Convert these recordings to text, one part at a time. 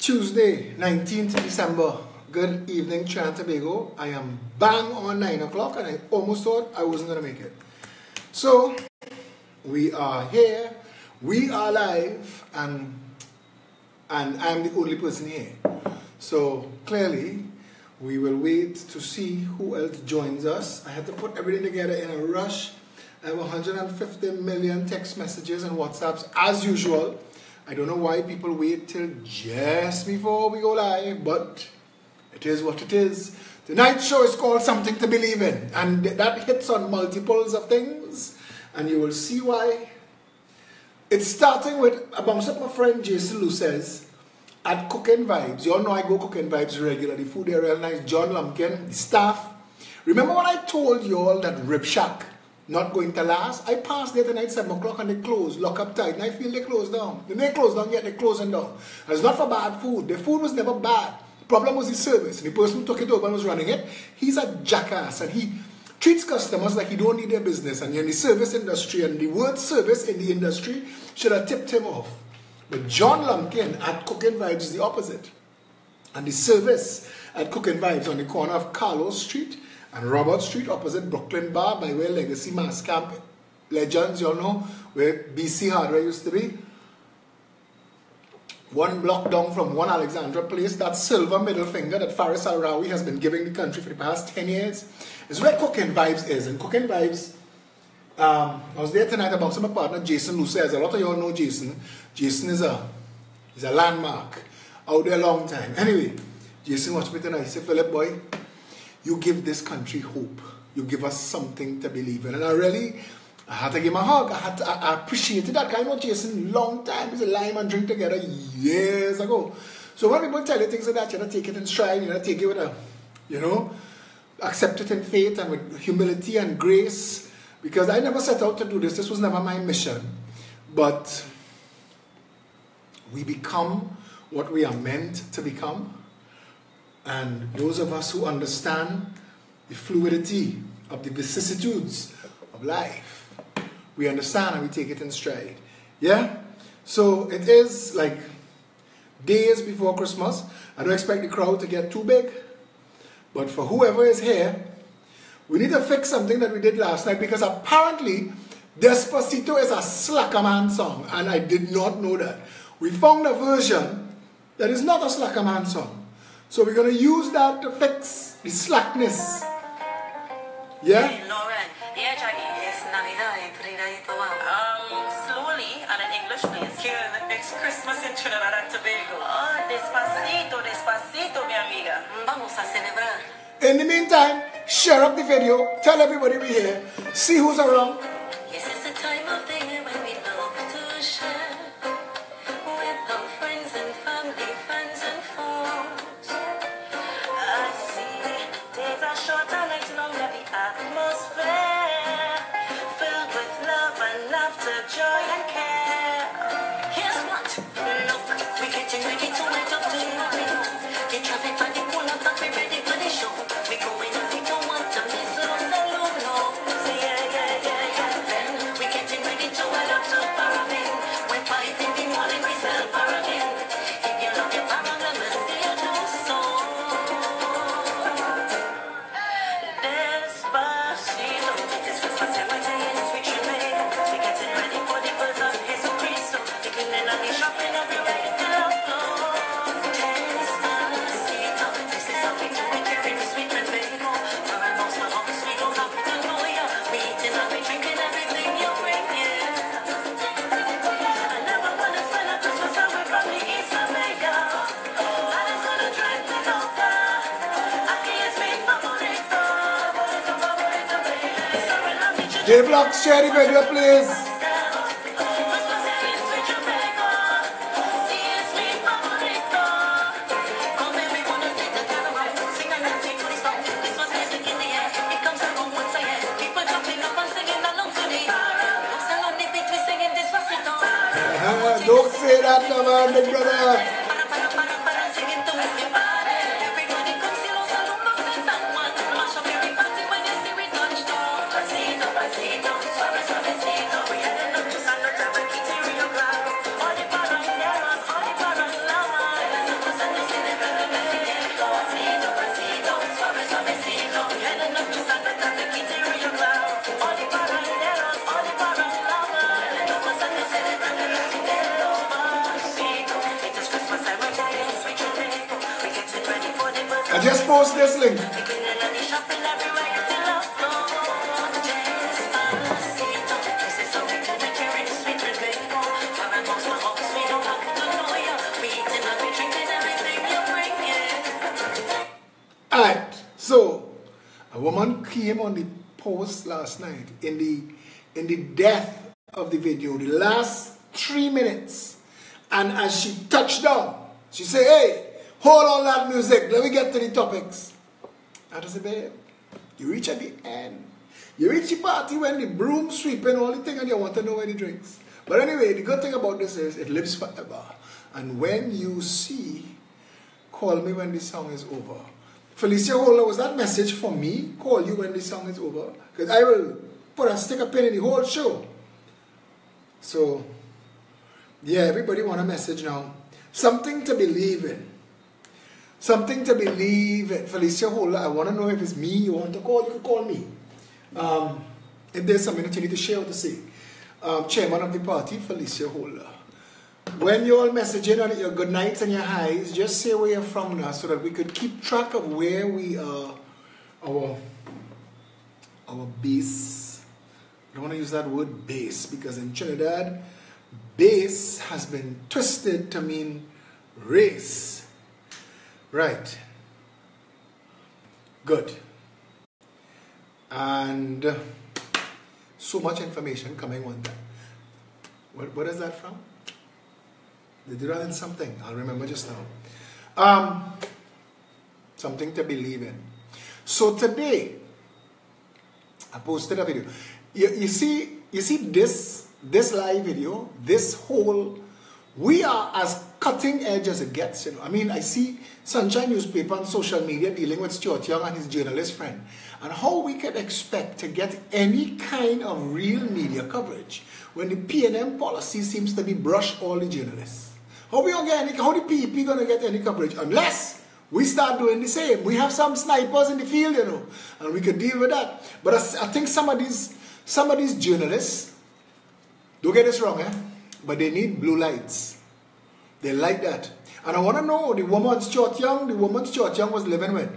Tuesday, 19th December. Good evening, Trinidad and Tobago. I am bang on 9 o'clock and I almost thought I wasn't going to make it. So, we are here, we are live, and I'm the only person here. So, clearly, we will wait to see who else joins us. I had to put everything together in a rush. I have 150 million text messages and WhatsApps as usual. I don't know why people wait till just before we go live, but it is what it is. Tonight's show is called Something to Believe In, and that hits on multiples of things, and you will see why. It's starting with a bounce up my friend Jason Lucas at Cooking Vibes. You all know I go Cooking Vibes regularly. The food there real nice. John Lumpkin, the staff. Remember when I told you all that Rib Shack not going to last? I passed there tonight 7 o'clock and they closed, lock up tight, and I feel they closed down. They may close down yet, they're closing down. And it's not for bad food. The food was never bad. The problem was the service. And the person who took it over and was running it, he's a jackass and he treats customers like he don't need their business. And in the service industry, and the word service in the industry should have tipped him off. But John Lumpkin at Cooking Vibes is the opposite. And the service at Cooking Vibes on the corner of Carlos Street and Robert Street opposite Brooklyn Bar by where Legacy Mass Camp Legends, you all know, where BC Hardware used to be. 1 block down from 1 Alexandra Place, that silver middle finger that Faris Al-Rawi has been giving the country for the past 10 years, is where Cooking Vibes is. And Cooking Vibes, I was there tonight about my partner Jason Lucas. A lot of y'all know Jason. Jason is a landmark out there a long time. Anyway, Jason watched me tonight. He said, Philip boy, you give this country hope. You give us something to believe in. And I had to give him a hug. I appreciated that. I know Jason long time. He's a lime and drink together years ago. So when people tell you things like that, you have to take it in stride. You have to take it with accept it in faith and with humility and grace. Because I never set out to do this. This was never my mission. But we become what we are meant to become. And those of us who understand the fluidity of the vicissitudes of life, we understand and we take it in stride. Yeah? So it is like days before Christmas. I don't expect the crowd to get too big. But for whoever is here, we need to fix something that we did last night, because apparently Despacito is a Slacker Man song. And I did not know that. We found a version that is not a Slacker Man song. So we're going to use that to fix the slackness. Yeah? Hey, Lauren. Yeah, Jackie. It's Navidad and slowly on an English place. It's Christmas in Trinidad and Tobago. Oh, despacito, despacito, mi amiga. Vamos a celebrar. In the meantime, share up the video. Tell everybody we're here. See who's around. Yes, it's a time of the year when we love to share with our friends and family, friends and foes. I see days are short and nights long, that the atmosphere filled with love and laughter, joy and care. Here's what, look, we're getting ready to wake up to the traffic by the corner, but we're ready for the show. We're going and we don't want to miss it or saloon, no. Say yeah. Then we're getting ready to head up to Paraffin. When 5 in the morning we sell Paraffin. If you love your Paraffin, let me see you do so. Despacito, this Christmas everything is sweet Jamaica. We're getting ready for the birth of Jesucristo. The cleaning and the shopping everywhere you feel flow. Despacito, this is how we do it here in the sweet Jamaica. For our most of us, we don't have to know ya. We eating and we drinking everything you bring, yeah. I never wanna spend a Christmas away from the East Jamaica. I just wanna drink the loca. Aquí es mi favorito. Favorito, baby. Sorry, love me, J-Vlog, share the video, please. Don't say that, no man, big brother. just post this link. Alright, so a woman came on the post last night in the death of the video, the last 3 minutes, and as she touched down, she said, "Hey, hold on that music, let me get to the topics." I said, "Babe, you reach at the end. You reach the party when the broom sweeping all the thing and you want to know where the drinks." But anyway, the good thing about this is it lives forever. And when you see, call me when the song is over. Felicia Holder, was that message for me? Call you when the song is over? Because I will stick a pin in the whole show. So, yeah, everybody want a message now. Something to believe in. Something to believe in. Felicia Holder, I want to know if it's me you want to call, you can call me. If there's something that you need to share or to say. Chairman of the party, Felicia Holder. When you're all messaging on your good nights and your highs, just say where you're from now so that we could keep track of where we are, our base. I don't want to use that word base because in Trinidad, base has been twisted to mean race. Right. Good. And so much information coming one time. What is that from? They did that in something. I'll remember just now. Something to believe in. So today, I posted a video. You see this live video, this whole, we are as cutting edge as it gets. You know, I mean, I see Sunshine newspaper and social media dealing with Stuart Young and his journalist friend, and how we can expect to get any kind of real media coverage when the PNM policy seems to be brush all the journalists. How the PEP gonna get any coverage unless we start doing the same? We have some snipers in the field, you know, and we can deal with that. But I think some of these journalists, don't get this wrong, but they need blue lights. They like that. And I want to know, the woman Stuart Young was living with,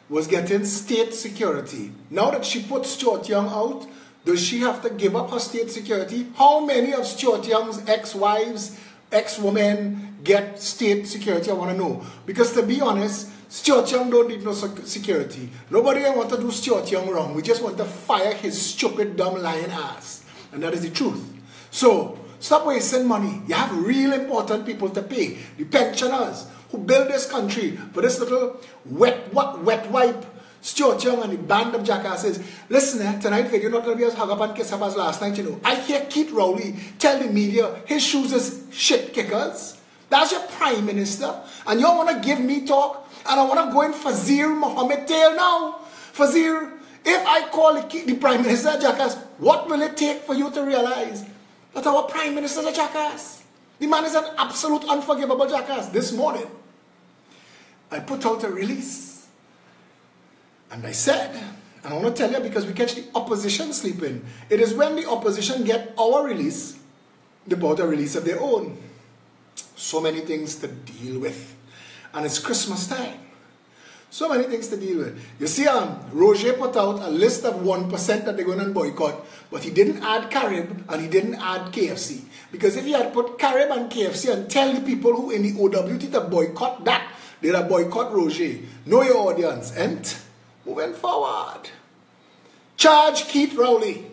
was getting state security. Now that she put Stuart Young out, does she have to give up her state security? How many of Stuart Young's ex-wives, ex-women get state security? I want to know. Because to be honest, Stuart Young don't need no security. Nobody want to do Stuart Young wrong. We just want to fire his stupid, dumb, lying ass. And that is the truth. So, stop wasting money. You have real important people to pay. The pensioners who build this country for this little wet wipe Stuart Young and the band of jackasses. Listen, tonight video not going to be as hug up and kiss up as last night, you know. I hear Keith Rowley tell the media his shoes is shit kickers. That's your prime minister. And you want to give me talk? And I want to go in Fazir Mohammed tail now. Fazir, if I call the prime minister a jackass, what will it take for you to realize that our prime minister is a jackass? The man is an absolute unforgivable jackass. This morning, I put out a release. And I said, and I want to tell you because we catch the opposition sleeping. It is when the opposition get our release, they bought a release of their own. So many things to deal with. And it's Christmas time. So many things to deal with. You see, Roger put out a list of 1% that they're going to boycott, but he didn't add Carib and he didn't add KFC. Because if he had put Carib and KFC and tell the people who in the OWT to boycott that, they'd have boycott Roger. Know your audience. And moving forward, charge Keith Rowley.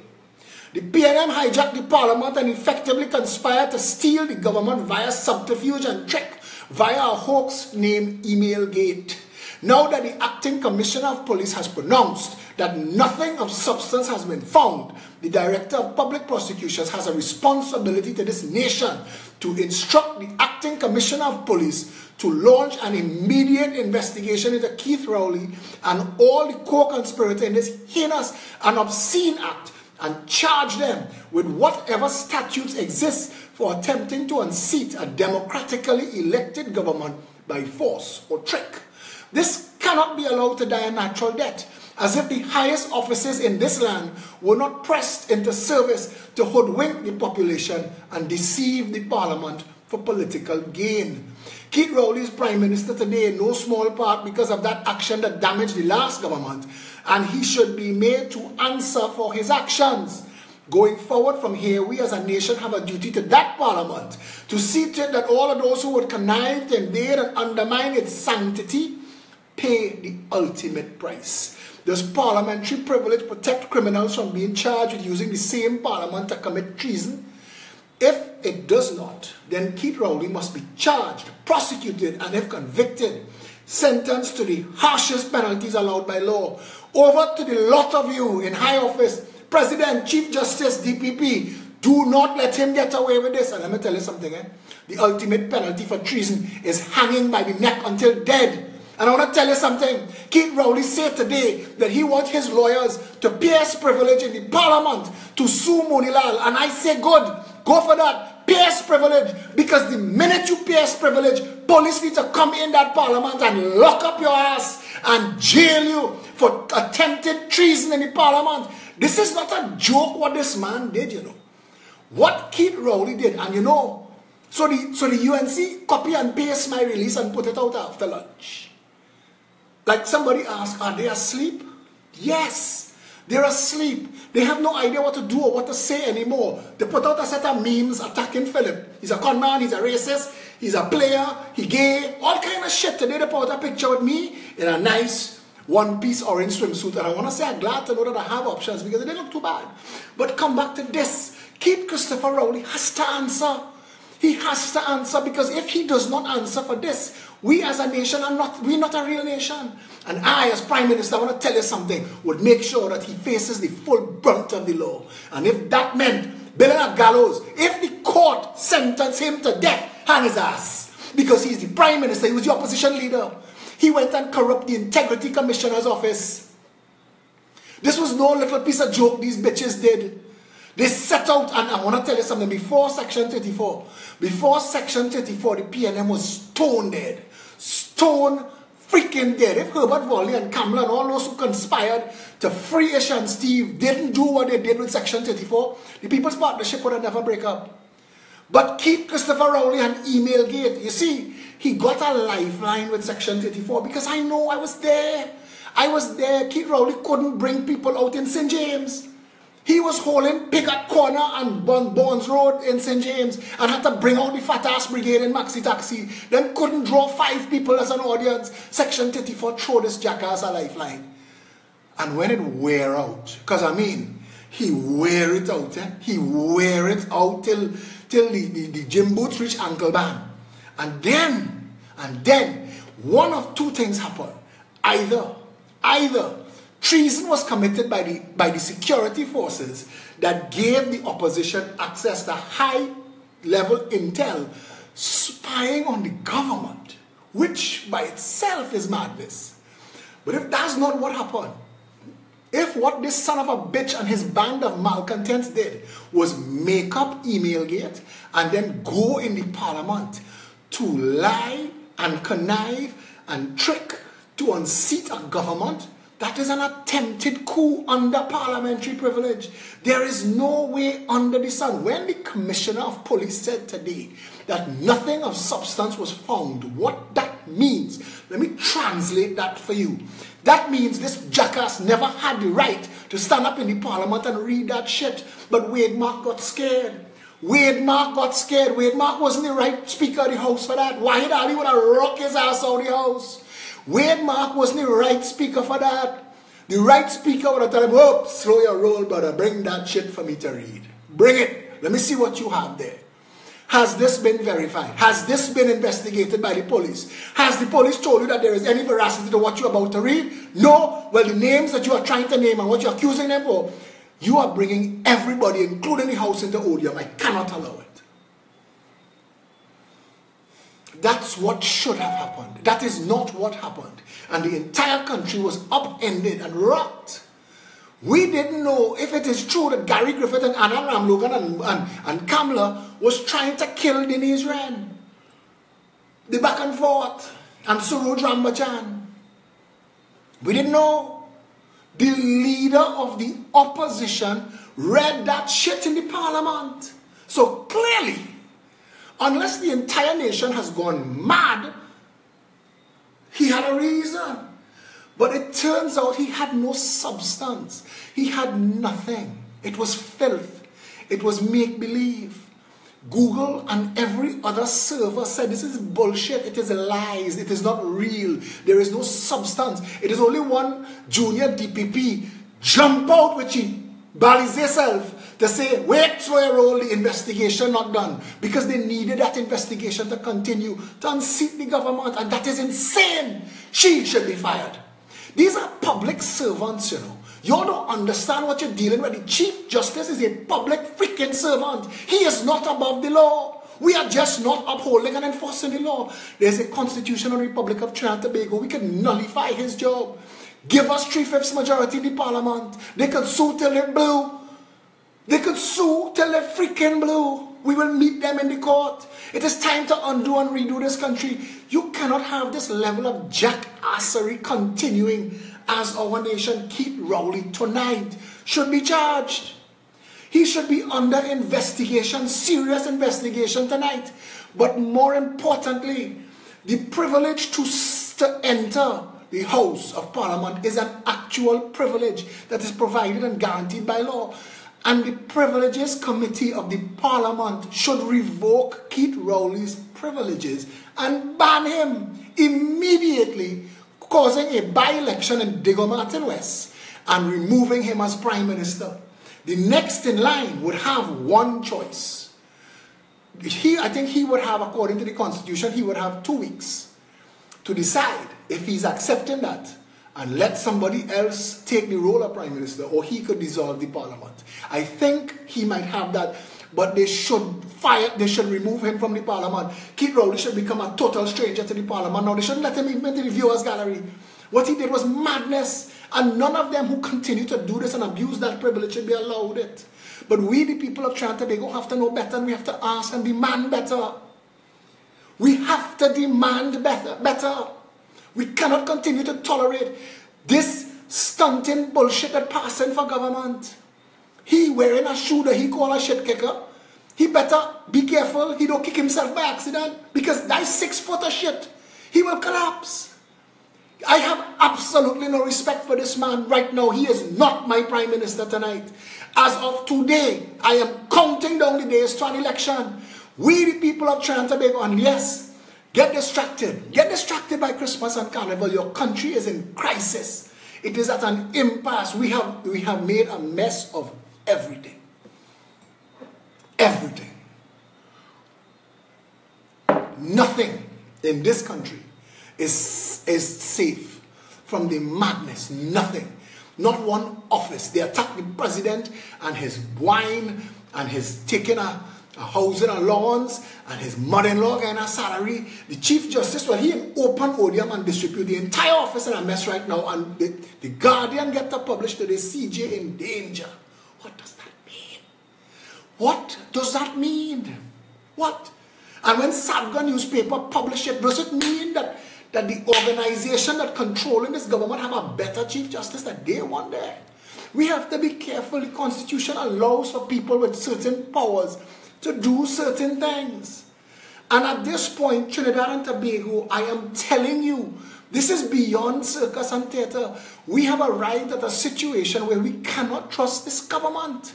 The PNM hijacked the parliament and effectively conspired to steal the government via subterfuge and trick via a hoax named Emailgate. Now that the acting commissioner of police has pronounced that nothing of substance has been found, the director of public prosecutions has a responsibility to this nation to instruct the acting commissioner of police to launch an immediate investigation into Keith Rowley and all the co-conspirators in this heinous and obscene act and charge them with whatever statutes exist for attempting to unseat a democratically elected government by force or trick. This cannot be allowed to die a natural death, as if the highest offices in this land were not pressed into service to hoodwink the population and deceive the parliament for political gain. Keith Rowley is Prime Minister today in no small part because of that action that damaged the last government, and he should be made to answer for his actions. Going forward from here, we as a nation have a duty to that parliament to see to it that all of those who would connive, invade and undermine its sanctity pay the ultimate price. Does parliamentary privilege protect criminals from being charged with using the same parliament to commit treason? If it does not, then Keith Rowley must be charged, prosecuted, and if convicted, sentenced to the harshest penalties allowed by law. Over to the lot of you in high office, President, Chief Justice, DPP, do not let him get away with this. And let me tell you something, the ultimate penalty for treason is hanging by the neck until dead. And I want to tell you something. Keith Rowley said today that he wants his lawyers to pierce privilege in the parliament to sue Monilal. And I say, good, go for that. Pierce privilege. Because the minute you pierce privilege, police need to come in that parliament and lock up your ass and jail you for attempted treason in the parliament. This is not a joke what this man did, you know. What Keith Rowley did, and you know, so the UNC copy and paste my release and put it out after lunch. Like somebody asked, are they asleep? Yes, they're asleep. They have no idea what to do or what to say anymore. They put out a set of memes attacking Philip. He's a con man, he's a racist, he's a player, he gay, all kind of shit. Today they put out a picture with me in a nice one-piece orange swimsuit. And I want to say I'm glad to know that I have options because it didn't look too bad. But come back to this. Keith Christopher Rowley has to answer. He has to answer, because if he does not answer for this, we as a nation are not a real nation. And I, as Prime Minister, I want to tell you something, would make sure that he faces the full brunt of the law. And if that meant building a gallows, if the court sentenced him to death, hang his ass. Because he's the Prime Minister, he was the opposition leader. He went and corrupted the Integrity Commissioner's office. This was no little piece of joke these bitches did. They set out, and I want to tell you something, before Section 34, the PNM was stone dead. Stone freaking dead. If Herbert Volley and Kamala and all those who conspired to free Ish and Steve didn't do what they did with Section 34, the People's Partnership would have never break up. But Keith Christopher Rowley and Email Gate, you see, he got a lifeline with Section 34 because I know I was there. I was there. Keith Rowley couldn't bring people out in St. James. He was holding Piggott Corner and Bones Road in St. James and had to bring out the fat ass brigade in Maxi Taxi. Then couldn't draw 5 people as an audience. Section 34 throw this jackass a lifeline. And when it wear out, because I mean, he wear it out. He wear it out till the gym boots reach ankle band. And then one of two things happened. Either treason was committed by the security forces that gave the opposition access to high-level intel spying on the government, which by itself is madness. But if that's not what happened, if what this son of a bitch and his band of malcontents did was make up Emailgate and then go in the parliament to lie and connive and trick to unseat a government, that is an attempted coup under parliamentary privilege. There is no way under the sun. When the Commissioner of Police said today that nothing of substance was found, what that means, let me translate that for you. That means this jackass never had the right to stand up in the parliament and read that shit. But Wade Mark got scared. Wade Mark wasn't the right speaker of the house for that. Wahid Ali would have rocked his ass out of the house. Wade Mark wasn't the right speaker for that. The right speaker would have told him, oh, slow your roll, brother. Bring that shit for me to read. Bring it. Let me see what you have there. Has this been verified? Has this been investigated by the police? Has the police told you that there is any veracity to what you're about to read? No. Well, the names that you are trying to name and what you're accusing them for, you are bringing everybody, including the house, into odium. I cannot allow it. That's what should have happened. That is not what happened. And the entire country was upended and rocked. We didn't know if it is true that Gary Griffith and Anna Ramlogan and Kamala was trying to kill Denise Wren. The back and forth. And Suroj Rambachan. We didn't know. The leader of the opposition read that shit in the parliament. So clearly, Unless the entire nation has gone mad, he had a reason. But it turns out he had no substance. He had nothing. It was filth. It was make-believe. Google and every other server said this is bullshit. It is lies. It is not real. There is no substance. It is only one junior DPP jump out which he ballies himself to say, wait for a roll, the investigation not done. Because they needed that investigation to continue to unseat the government. And that is insane. She should be fired. These are public servants, you know. You all don't understand what you're dealing with. The Chief Justice is a public freaking servant. He is not above the law. We are just not upholding and enforcing the law. There's a constitutional Republic of Trinidad and Tobago. We can nullify his job. Give us 3/5 majority in the parliament. They could sue till they blue. They could sue till they freaking blue. We will meet them in the court. It is time to undo and redo this country. You cannot have this level of jackassery continuing as our nation. Keith Rowley tonight should be charged. He should be under investigation, serious investigation tonight. But more importantly, the privilege to enter the House of Parliament is an actual privilege that is provided and guaranteed by law. And the Privileges Committee of the Parliament should revoke Keith Rowley's privileges and ban him immediately, causing a by-election in Diego Martin West and removing him as Prime Minister. The next in line would have one choice. I think he would have, according to the Constitution, he would have 2 weeks to decide if he's accepting that and let somebody else take the role of Prime Minister, or he could dissolve the Parliament. I think he might have that, but they should remove him from the Parliament. Keith Rowley should become a total stranger to the Parliament. Now, they shouldn't let him even into the viewers' gallery. What he did was madness, and none of them who continue to do this and abuse that privilege should be allowed it. But we, the people of Trinidad and Tobago, have to know better, and we have to ask and demand better. We have to demand better. We cannot continue to tolerate this stunting bullshit that passing for government. He wearing a shoe that he call a shit kicker. He better be careful he don't kick himself by accident, because that 6 foot of shit, he will collapse. I have absolutely no respect for this man right now. He is not my Prime Minister tonight. As of today, I am counting down the days to an election. We, the people of Trinidad and Tobago, and yes, get distracted. Get distracted by Christmas and Carnival. Your country is in crisis. It is at an impasse. We have made a mess of everything. Everything. Nothing in this country is safe from the madness. Nothing. Not one office. They attack the president and his wine and his taking a housing allowance and his mother-in-law getting a salary. The Chief Justice, well, he in open odium and distribute the entire office in a mess right now. And the Guardian get to publish today, CJ in danger. What does that mean? What does that mean? What? And when Sabga newspaper publish it, does it mean that the organization that controlling this government have a better Chief Justice that they want there? We have to be careful. The Constitution allows for people with certain powers to do certain things. And at this point, Trinidad and Tobago, I am telling you, this is beyond circus and theater. We have arrived at a situation where we cannot trust this government.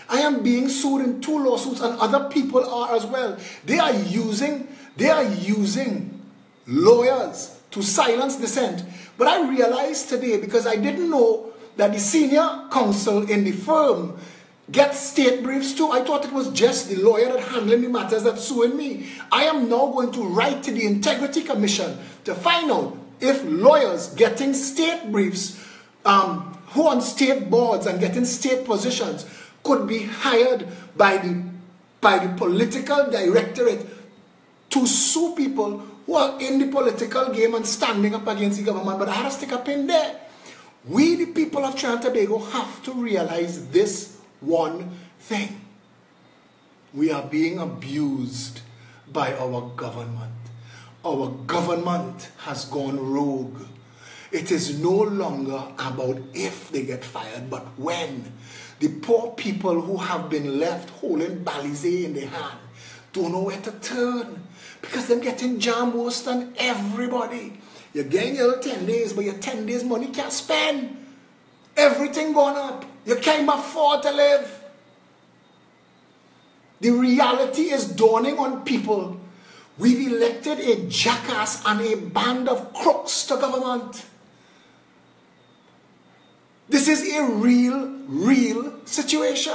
I am being sued in 2 lawsuits, and other people are as well. They are using lawyers to silence dissent. But I realized today, because I didn't know that the senior counsel in the firm get state briefs too. I thought it was just the lawyer that handling the matters that's suing me. I am now going to write to the Integrity Commission to find out if lawyers getting state briefs, who on state boards and getting state positions, could be hired by the political directorate to sue people who are in the political game and standing up against the government. But I had to stick a pin there. We, the people of Trinidad and Tobago, have to realize this one thing. We are being abused by our government. Our government has gone rogue. It is no longer about if they get fired, but when. The poor people who have been left holding balize in their hand don't know where to turn because they're getting jam worse than everybody. You're getting your 10 days, but your 10 days money can't spend. Everything gone up. You can't afford to live. The reality is dawning on people. We've elected a jackass and a band of crooks to government. This is a real situation.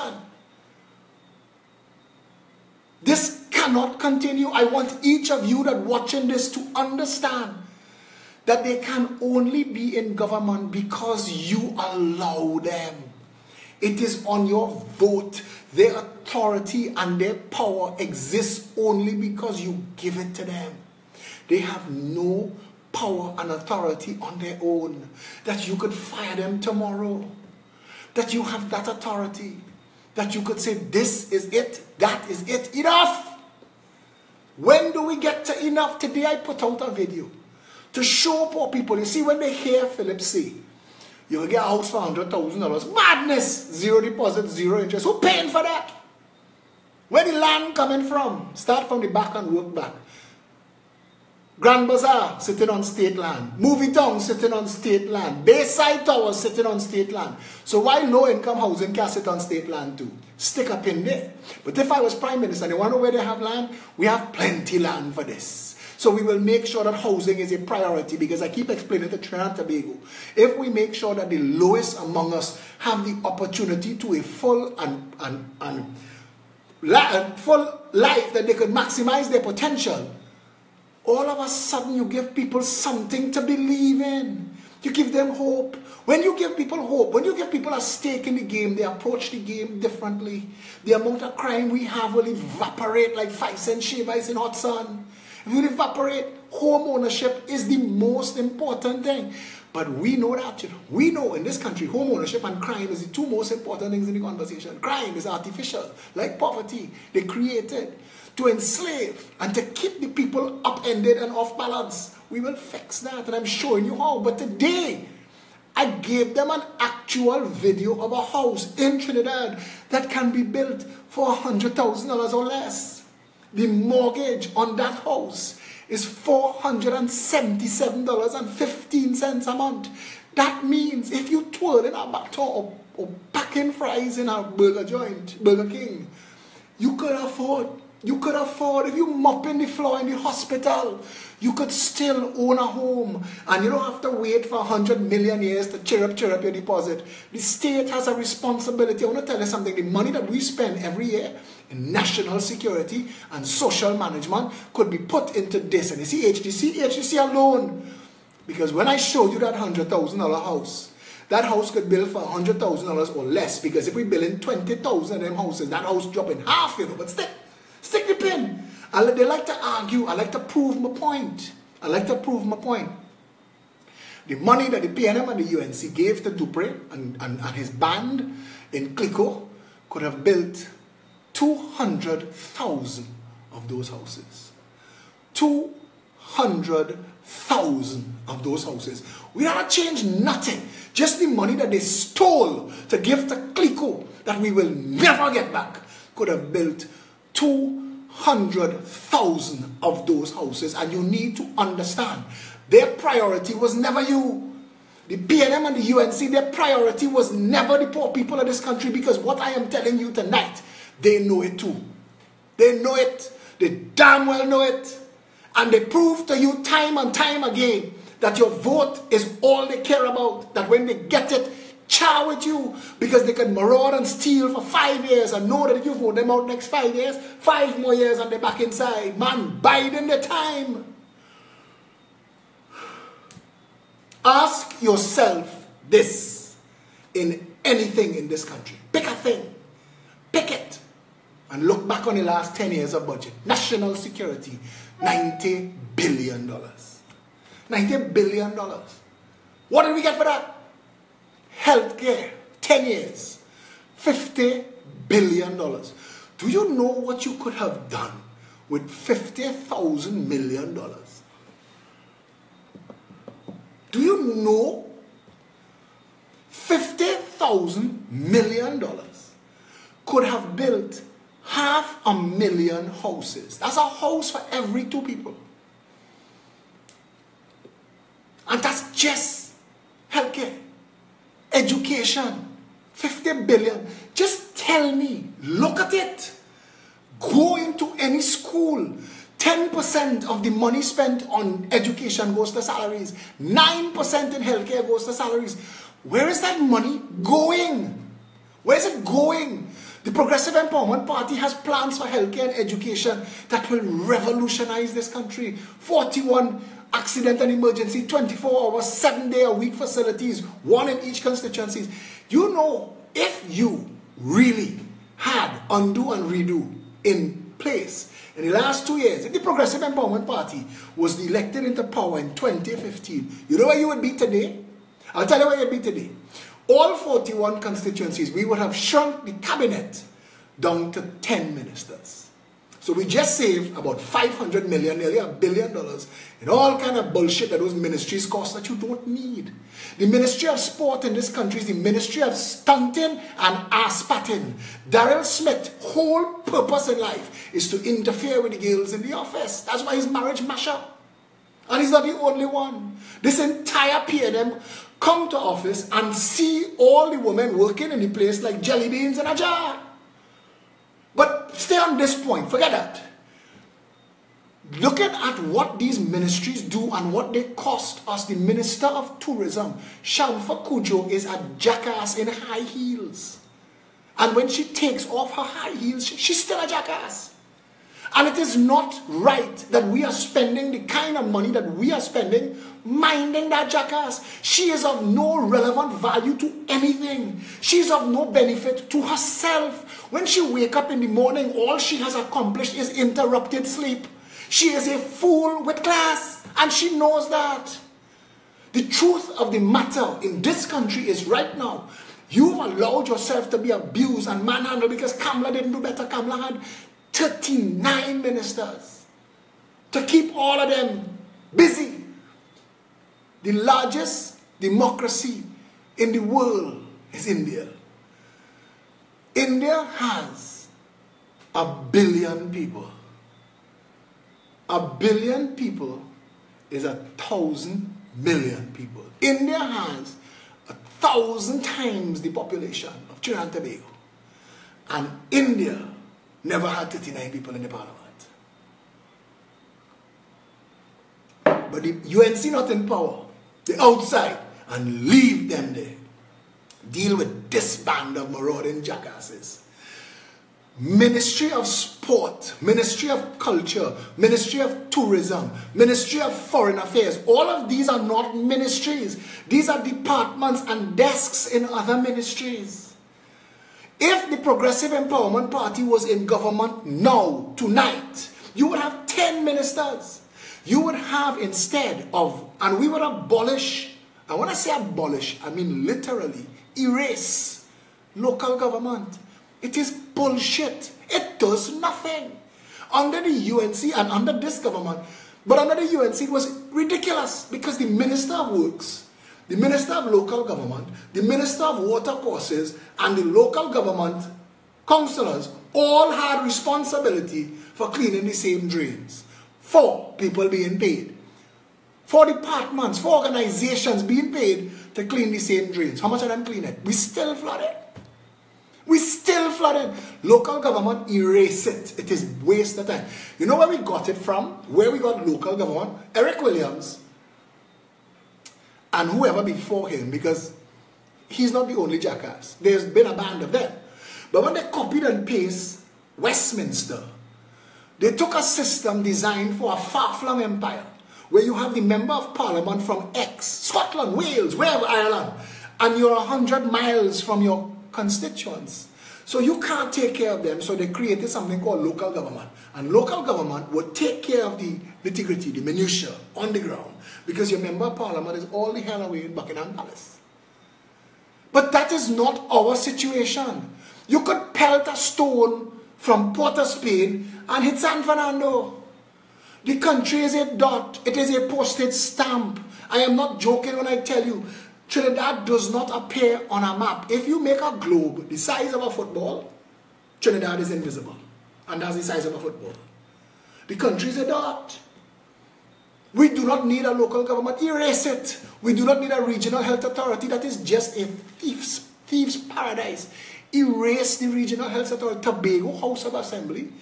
This cannot continue. I want each of you that watching this to understand that they can only be in government because you allow them. It is on your vote. Their authority and their power exists only because you give it to them. They have no power and authority on their own. That you could fire them tomorrow. That you have that authority. That you could say, this is it, that is it, enough. When do we get to enough? Today I put out a video to show poor people. You see, when they hear Philip say, you will get a house for $100,000. Madness! 0 deposit, 0 interest. Who paying for that? Where the land coming from? Start from the back and work back. Grand Bazaar sitting on state land. Movie Town sitting on state land. Bayside Tower sitting on state land. So why low-income housing can sit on state land too? Stick up in there. But if I was Prime Minister and you want to know where they have land, we have plenty land for this. So we will make sure that housing is a priority, because I keep explaining to Trinidad and Tobago, if we make sure that the lowest among us have the opportunity to a full full life, that they could maximize their potential, all of a sudden you give people something to believe in. You give them hope. When you give people hope, when you give people a stake in the game, they approach the game differently. The amount of crime we have will evaporate like 5 cent shave ice in hot sun. It will evaporate. Home ownership is the most important thing. But we know that, we know in this country, home ownership and crime is the 2 most important things in the conversation. Crime is artificial, like poverty. They created to enslave and to keep the people upended and off balance. We will fix that, and I'm showing you how. But today, I gave them an actual video of a house in Trinidad that can be built for $100,000 or less. The mortgage on that house is $477.15 a month. That means if you twirl in a back door or packing fries in a burger joint, Burger King, you could afford. You could afford, if you mopping the floor in the hospital, you could still own a home. And you don't have to wait for 100 million years to chirrup your deposit. The state has a responsibility. I want to tell you something. The money that we spend every year in national security and social management could be put into this. And you see HDC alone. Because when I showed you that $100,000 house, that house could build for $100,000 or less. Because if we build in 20,000 of them houses, that house drop in half, but stick the pin. They like to argue. I like to prove my point. The money that the PNM and the UNC gave to Dupre and his band in Clico could have built 200,000 of those houses. 200,000 of those houses. We don't change nothing. Just the money that they stole to give to Clico that we will never get back could have built 200,000 of those houses. And you need to understand, their priority was never you. The PNM and the UNC, their priority was never the poor people of this country, because what I am telling you tonight, they know it too. They know it. They damn well know it. And they prove to you time and time again that your vote is all they care about. That when they get it, chow with you, because they can maraud and steal for 5 years and know that if you vote them out next 5 years, 5 more years and they're back inside. Man, biding the time. Ask yourself this in anything in this country. Pick a thing. Pick it. And look back on the last 10 years of budget. National security, $90 billion. $90 billion. What did we get for that? Healthcare, 10 years, $50 billion. Do you know what you could have done with $50,000 million? Do you know $50,000 million could have built 500,000 houses. That's a house for every 2 people. And that's just healthcare. Education. 50 billion. Just tell me, look at it. Go into any school. 10% of the money spent on education goes to salaries. 9% in healthcare goes to salaries. Where is that money going? Where is it going? The Progressive Empowerment Party has plans for healthcare and education that will revolutionize this country. 41 accident and emergency, 24 hours, 7-day-a-week facilities, 1 in each constituency. You know, if you really had undo and redo in place in the last 2 years, if the Progressive Empowerment Party was elected into power in 2015, you know where you would be today? I'll tell you where you'd be today. All 41 constituencies, we would have shrunk the cabinet down to 10 ministers. So we just saved about 500 million, nearly $1 billion in all kind of bullshit that those ministries cost that you don't need. The Ministry of Sport in this country is the Ministry of Stunting and Ass-patting. Daryl Smith's whole purpose in life is to interfere with the girls in the office. That's why his marriage mash up. And he's not the only one. This entire PNM come to office and see all the women working in the place like jelly beans in a jar. But stay on this point, forget that. Looking at what these ministries do and what they cost us, the Minister of Tourism, Shamfa Cudjoe, is a jackass in high heels. And when she takes off her high heels, she's still a jackass. And it is not right that we are spending the kind of money that we are spending minding that jackass. She is of no relevant value to anything. She is of no benefit to herself. When she wakes up in the morning, all she has accomplished is interrupted sleep. She is a fool with class, and she knows that. The truth of the matter in this country is right now, you've allowed yourself to be abused and manhandled because Kamala didn't do better. Kamala had 39 ministers to keep all of them busy. The largest democracy in the world is India. India has 1 billion people. 1 billion people is 1,000 million people. India has 1,000 times the population of Trinidad and Tobago. And India never had 39 people in the parliament. But the UNC not in power. They're outside and leave them there. Deal with this band of marauding jackasses. Ministry of Sport, Ministry of Culture, Ministry of Tourism, Ministry of Foreign Affairs. All of these are not ministries. These are departments and desks in other ministries. If the Progressive Empowerment Party was in government now, tonight, you would have 10 ministers. You would have instead of, and we would abolish, and when I say abolish, I mean literally erase local government. It is bullshit. It does nothing. Under the UNC and under this government, but under the UNC it was ridiculous because the Minister of Works, the Minister of Local Government, the Minister of Water Courses, and the local government councillors all had responsibility for cleaning the same drains. 4 people being paid. 4 departments, 4 organizations being paid to clean the same drains. How much of them clean it? We still flooded. We still flooded. Local government, erase it. It is waste of time. You know where we got it from? Where we got local government? Eric Williams and whoever before him, because he's not the only jackass. There's been a band of them. But when they copied and pasted Westminster, they took a system designed for a far-flung empire where you have the member of parliament from X, Scotland, Wales, wherever, Ireland, and you're 100 miles from your constituents. So you can't take care of them, so they created something called local government. And local government would take care of the nitty-gritty, the minutiae on the ground, because your member of parliament is all the hell away in Buckingham Palace. But that is not our situation. You could pelt a stone from Port of Spain and hit San Fernando. The country is a dot. It is a postage stamp. I am not joking when I tell you, Trinidad does not appear on a map. If you make a globe the size of a football, Trinidad is invisible. and that's the size of a football. The country is a dot. We do not need a local government. Erase it. We do not need a regional health authority. That is just a thief's paradise. Erase the regional health authority. Tobago House of Assembly.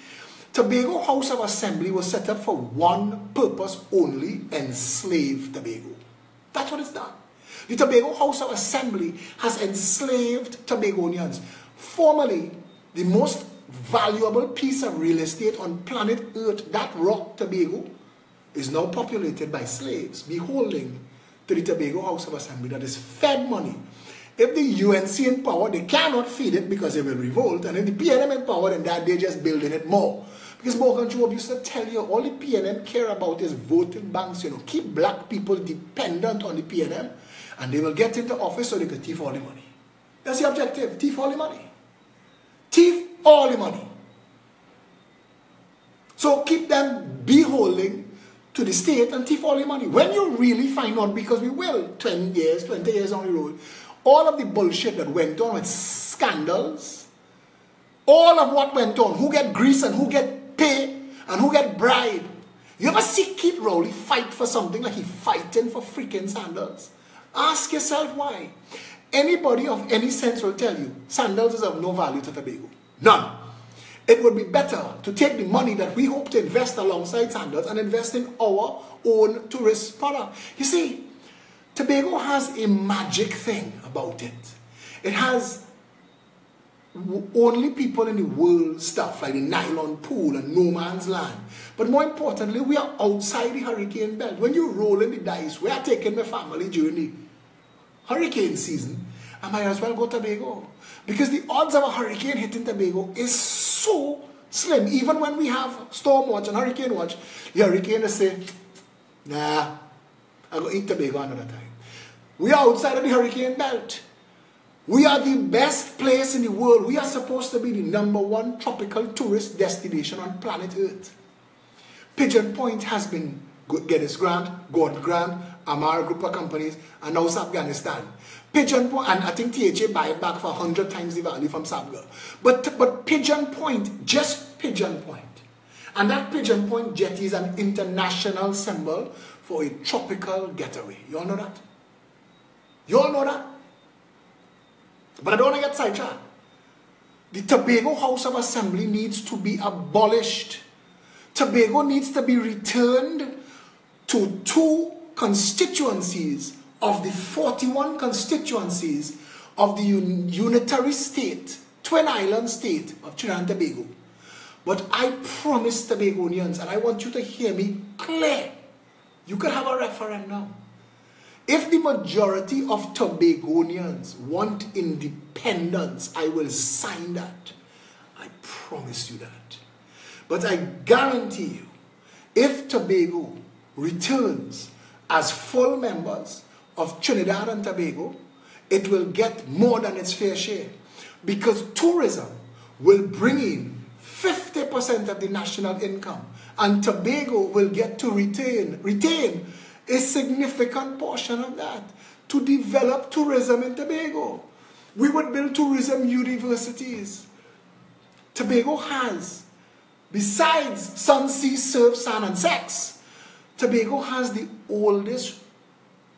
Tobago House of Assembly was set up for one purpose only: enslave Tobago. That's what it's done. The Tobago House of Assembly has enslaved Tobagonians. Formerly, the most valuable piece of real estate on planet Earth, that rock Tobago, is now populated by slaves beholding to the Tobago House of Assembly that is fed money. If the UNC in power, they cannot feed it because they will revolt. And if the PNM in power, then that they're just building it more. Because Morgan Job used to tell you, all the PNM care about is voting banks. You know, keep black people dependent on the PNM, and they will get into office so they can thief all the money. That's the objective, thief all the money. Thief all the money. So keep them beholding to the state and thief all the money. When you really find out, because we will, 20 years down the road, all of the bullshit that went on with scandals, all of what went on, who get grease and who get pay and who get bribe. You ever see Keith Rowley fight for something like he fighting for freaking sandals? Ask yourself why. Anybody of any sense will tell you sandals is of no value to Tobago. None. It would be better to take the money that we hope to invest alongside sandals and invest in our own tourist product. You see, Tobago has a magic thing about it. It has only people in the world stuff like the nylon pool and no man's land. But more importantly, we are outside the hurricane belt. When you roll in the dice, we are taking my family during the hurricane season, I might as well go to Tobago. Because the odds of a hurricane hitting Tobago is so slim. Even when we have storm watch and hurricane watch, the hurricane will say, nah, I'll go eat Tobago another time. We are outside of the hurricane belt. We are the best place in the world. We are supposed to be the #1 tropical tourist destination on planet Earth. Pigeon Point has been Geddes Grant, God Grant, Amara Group of companies, and now Afghanistan. Pigeon Point, and I think THA buy it back for 100 times the value from Sabga. But Pigeon Point, just Pigeon Point. And that Pigeon Point jetty is an international symbol for a tropical getaway. You all know that? You all know that? But I don't want to get sidetracked. The Tobago House of Assembly needs to be abolished. Tobago needs to be returned to 2 constituencies of the 41 constituencies of the unitary state, twin island state of Trinidad and Tobago. But I promise Tobagonians, and I want you to hear me clear, you could have a referendum. If the majority of Tobagonians want independence, I will sign that. I promise you that. But I guarantee you, if Tobago returns as full members of Trinidad and Tobago, it will get more than its fair share. Because tourism will bring in 50% of the national income, and Tobago will get to retain a significant portion of that to develop tourism in Tobago. We would build tourism universities. Tobago has, besides sun, sea, surf, sand, and sex, Tobago has the oldest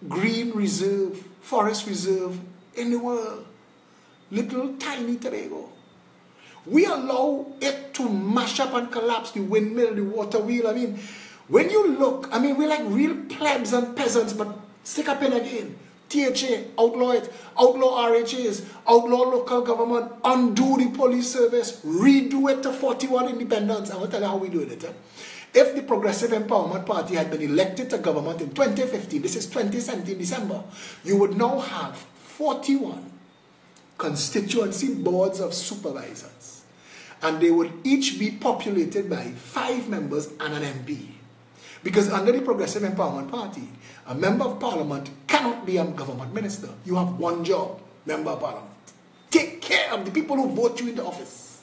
green reserve, forest reserve in the world. Little tiny Tobago. We allow it to mash up and collapse the windmill, the water wheel. I mean, when you look, I mean, we're like real plebs and peasants, but stick up in again. THA, outlaw it, outlaw RHAs, outlaw local government, undo the police service, redo it to 41 independence. I will tell you how we do it. If the Progressive Empowerment Party had been elected to government in 2015, this is 2017 December, you would now have 41 constituency boards of supervisors. And they would each be populated by 5 members and an MP. Because under the Progressive Empowerment Party, a member of parliament cannot be a government minister. You have one job, member of parliament. Take care of the people who vote you into office.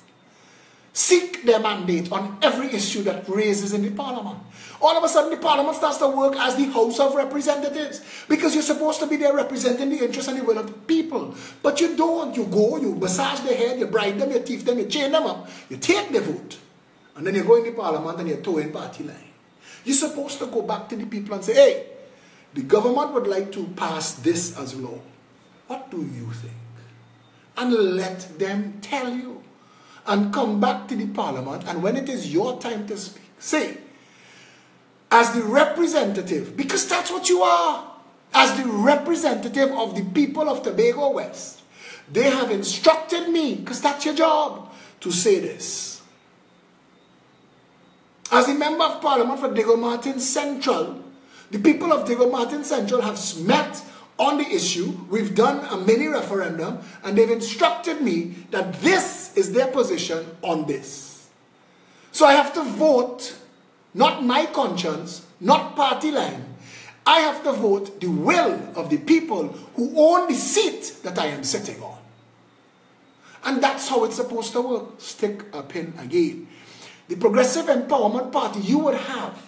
Seek their mandate on every issue that raises in the parliament. All of a sudden, the parliament starts to work as the House of Representatives. Because you're supposed to be there representing the interests and the will of the people. But you don't. You go, you massage their head, you bribe them, you thief them, you chain them up. You take their vote. And then you go in the parliament and you're towing party line. You're supposed to go back to the people and say, hey, the government would like to pass this as law. What do you think? And let them tell you. And come back to the parliament, and when it is your time to speak, say, as the representative, because that's what you are, as the representative of the people of Tobago West, they have instructed me, because that's your job, to say this. As a member of parliament for Diego Martin Central, the people of Diego Martin Central have met on the issue. We've done a mini referendum, and they've instructed me that this is their position on this. So I have to vote, not my conscience, not party line. I have to vote the will of the people who own the seat that I am sitting on. And that's how it's supposed to work. Stick a pin again. The Progressive Empowerment Party, you would have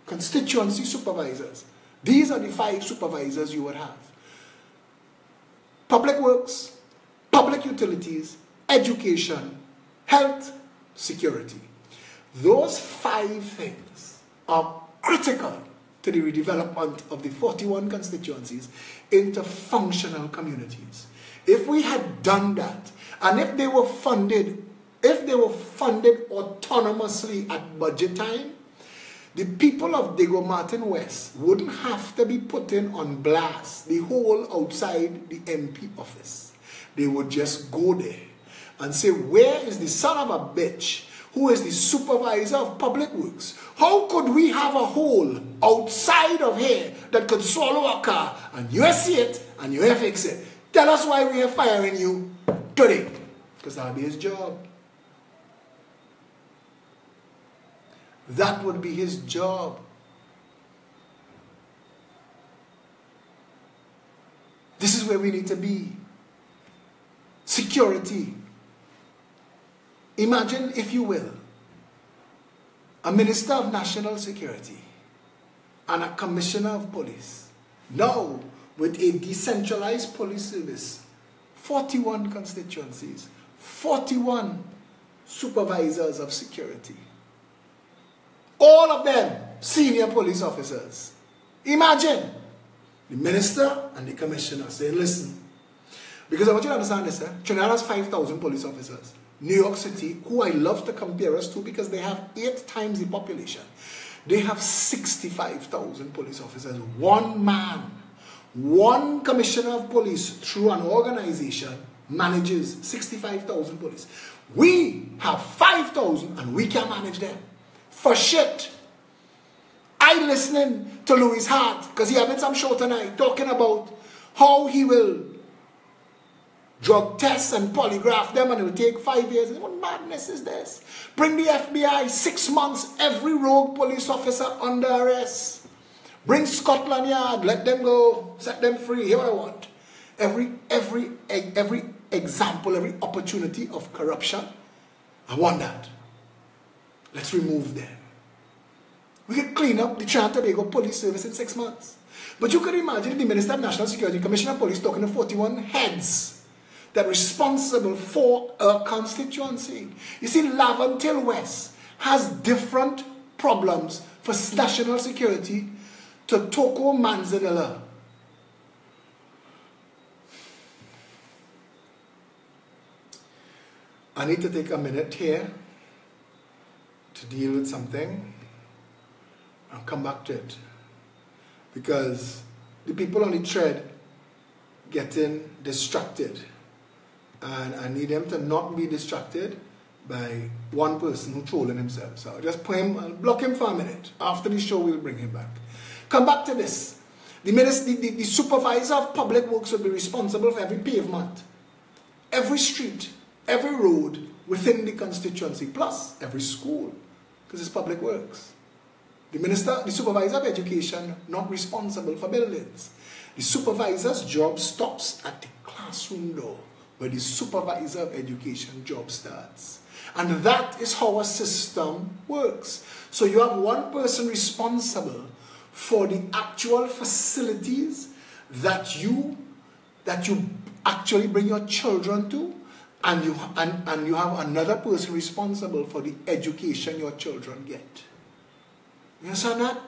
constituency supervisors. These are the 5 supervisors you would have. Public works, public utilities, education, health, security. Those 5 things are critical to the redevelopment of the 41 constituencies into functional communities. If we had done that, and if they were funded autonomously at budget time, the people of Diego Martin West wouldn't have to be put in on blast the whole outside the MP office. They would just go there and say, where is the son of a bitch who is the supervisor of public works? How could we have a hole outside of here that could swallow a car, and you see it and you fix it? Tell us why we are firing you today. Because that'll be his job. That would be his job. This is where we need to be. Security. Imagine, if you will, a Minister of National Security and a Commissioner of Police. Now, with a decentralized police service, 41 constituencies, 41 supervisors of security. All of them senior police officers. Imagine the minister and the commissioner saying, listen, because I want you to understand this, Trinidad has 5,000 police officers. New York City, who I love to compare us to because they have 8 times the population, they have 65,000 police officers. One man, one commissioner of police through an organization manages 65,000 police. We have 5,000 and we can manage them. For shit. I listening to Louis Hart because he having some show tonight talking about how he will drug test and polygraph them and it will take 5 years. What madness is this? Bring the FBI 6 months, every rogue police officer under arrest. Bring Scotland Yard, let them go, set them free. Here what I want. Every example, every opportunity of corruption, I want that. Let's remove them. We can clean up the Trinidad and Tobago police service in 6 months. But you could imagine the Minister of National Security, Commissioner of Police talking to 41 heads that are responsible for a constituency. You see, Laventille West has different problems for national security to Toko Manzanilla. I need to take a minute here to deal with something. I'll come back to it. Because the people on the thread getting distracted. And I need them to not be distracted by one person who's trolling himself. So I'll just put him, I'll block him for a minute. After the show, we'll bring him back. Come back to this. The supervisor of public works will be responsible for every pavement, every street, every road within the constituency, plus every school, because it's public works. The supervisor of education, not responsible for buildings. The supervisor's job stops at the classroom door, where the supervisor of education job starts. And that is how a system works. So you have one person responsible for the actual facilities that you actually bring your children to, and you have another person responsible for the education your children get. You understand that?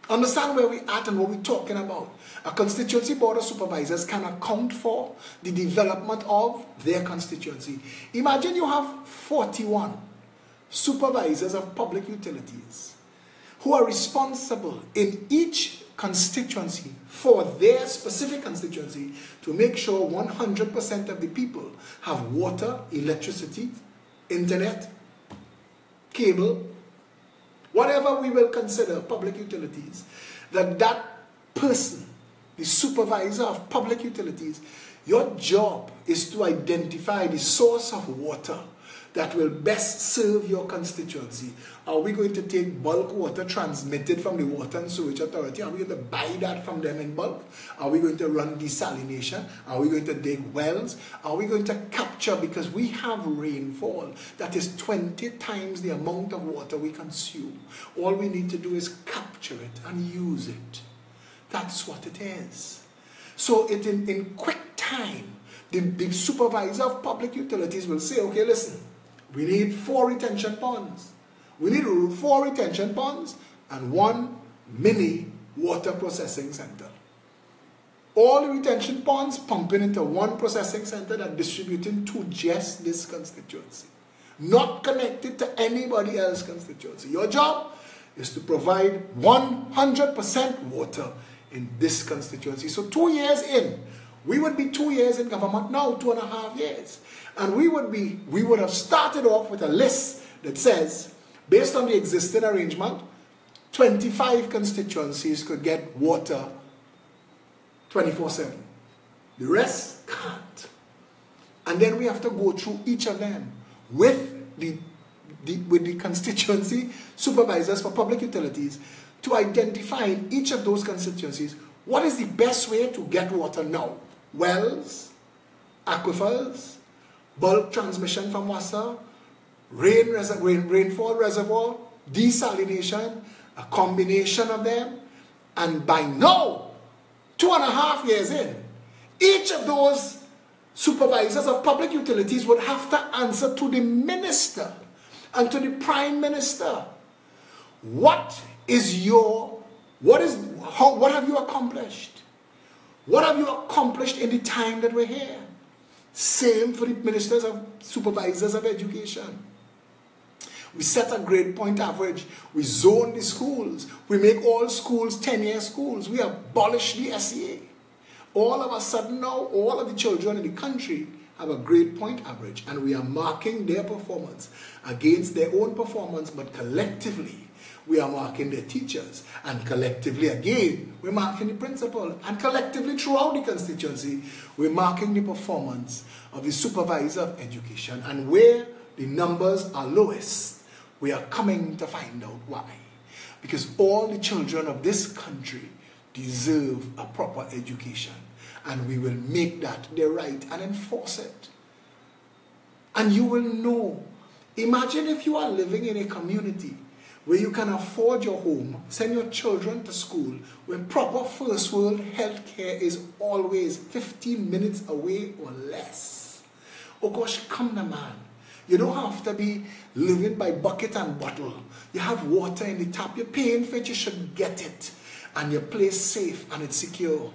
Understand where we're at and what we're talking about. A constituency board of supervisors can account for the development of their constituency. Imagine you have 41 supervisors of public utilities who are responsible in each constituency for their specific constituency to make sure 100% of the people have water, electricity, internet, cable, whatever we will consider public utilities, that person, the supervisor of public utilities, your job is to identify the source of water that will best serve your constituency. Are we going to take bulk water transmitted from the Water and Sewage Authority? Are we going to buy that from them in bulk? Are we going to run desalination? Are we going to dig wells? Are we going to capture, because we have rainfall that is 20 times the amount of water we consume. All we need to do is capture it and use it. That's what it is. So in quick time, the supervisor of public utilities will say, okay, listen, we need 4 retention ponds. We need 4 retention ponds and 1 mini water processing center. All the retention ponds pumping into 1 processing center that distributing to just this constituency. Not connected to anybody else's constituency. Your job is to provide 100% water in this constituency. So 2 years in, we would be 2 years in government now, 2.5 years. And we would have started off with a list that says, based on the existing arrangement, 25 constituencies could get water 24/7. The rest can't. And then we have to go through each of them with the constituency supervisors for public utilities to identify in each of those constituencies what is the best way to get water now. Wells, aquifers, bulk transmission from Wassa, rainfall reservoir, desalination, a combination of them. And by now, 2.5 years in, each of those supervisors of public utilities would have to answer to the minister and to the prime minister. What have you accomplished? What have you accomplished in the time that we're here? Same for the ministers of supervisors of education. We set a grade point average. We zone the schools. We make all schools 10-year schools. We abolish the SEA. All of a sudden now, all of the children in the country have a grade point average, and we are marking their performance against their own performance, but collectively we are marking their teachers, and collectively again we're marking the principal, and collectively throughout the constituency we're marking the performance of the supervisor of education. And where the numbers are lowest, we are coming to find out why. Because all the children of this country deserve a proper education, and we will make that their right and enforce it. And you will know. Imagine if you are living in a community where you can afford your home, send your children to school, where proper first world health care is always 15 minutes away or less. Oh gosh, come on, man. You don't have to be living by bucket and bottle. You have water in the tap. You're paying for it, you should get it. And your place safe and it's secure.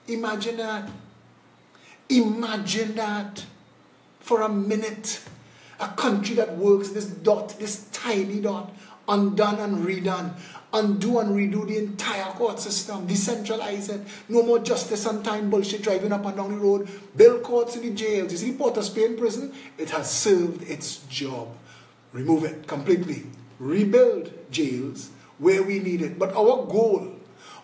Imagine that. Imagine that for a minute. A country that works this dot, this tiny dot, undone and redone, undo and redo the entire court system, decentralize it, no more justice on time bullshit driving up and down the road, build courts in the jails. You see Port of Spain prison? It has served its job. Remove it completely. Rebuild jails where we need it. But our goal,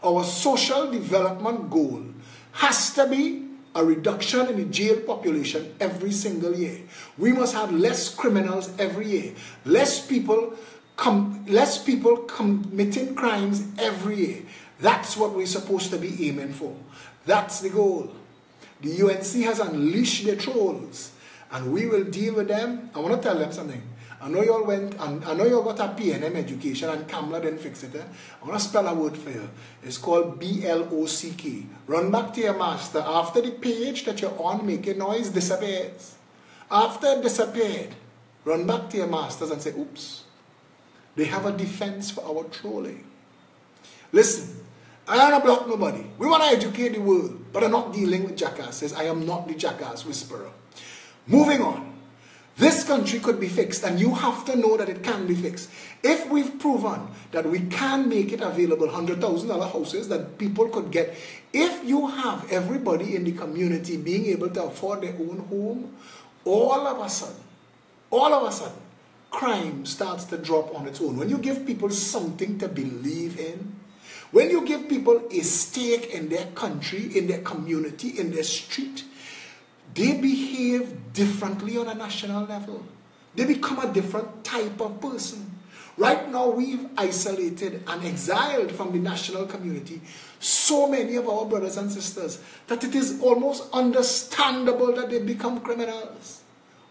our social development goal, has to be a reduction in the jail population every single year. We must have less criminals every year. Less people committing crimes every year. That's what we're supposed to be aiming for. That's the goal. The UNC has unleashed their trolls, and we will deal with them. I want to tell them something. I know you all went, and I know you all got a PNM education and Kamla didn't fix it. I want to spell a word for you. It's called BLOCK. Run back to your master. After the page that you're on making noise disappears. After it disappeared, run back to your masters and say, oops, they have a defense for our trolling. Listen, I don't want to block nobody. We want to educate the world, but I'm not dealing with jackasses. I am not the jackass whisperer. Moving on. This country could be fixed, and you have to know that it can be fixed. If we've proven that we can make it available, $100,000 houses that people could get, if you have everybody in the community being able to afford their own home, all of a sudden, crime starts to drop on its own. When you give people something to believe in, when you give people a stake in their country, in their community, in their street, they behave differently on a national level. They become a different type of person. Right now, we've isolated and exiled from the national community so many of our brothers and sisters that it is almost understandable that they become criminals.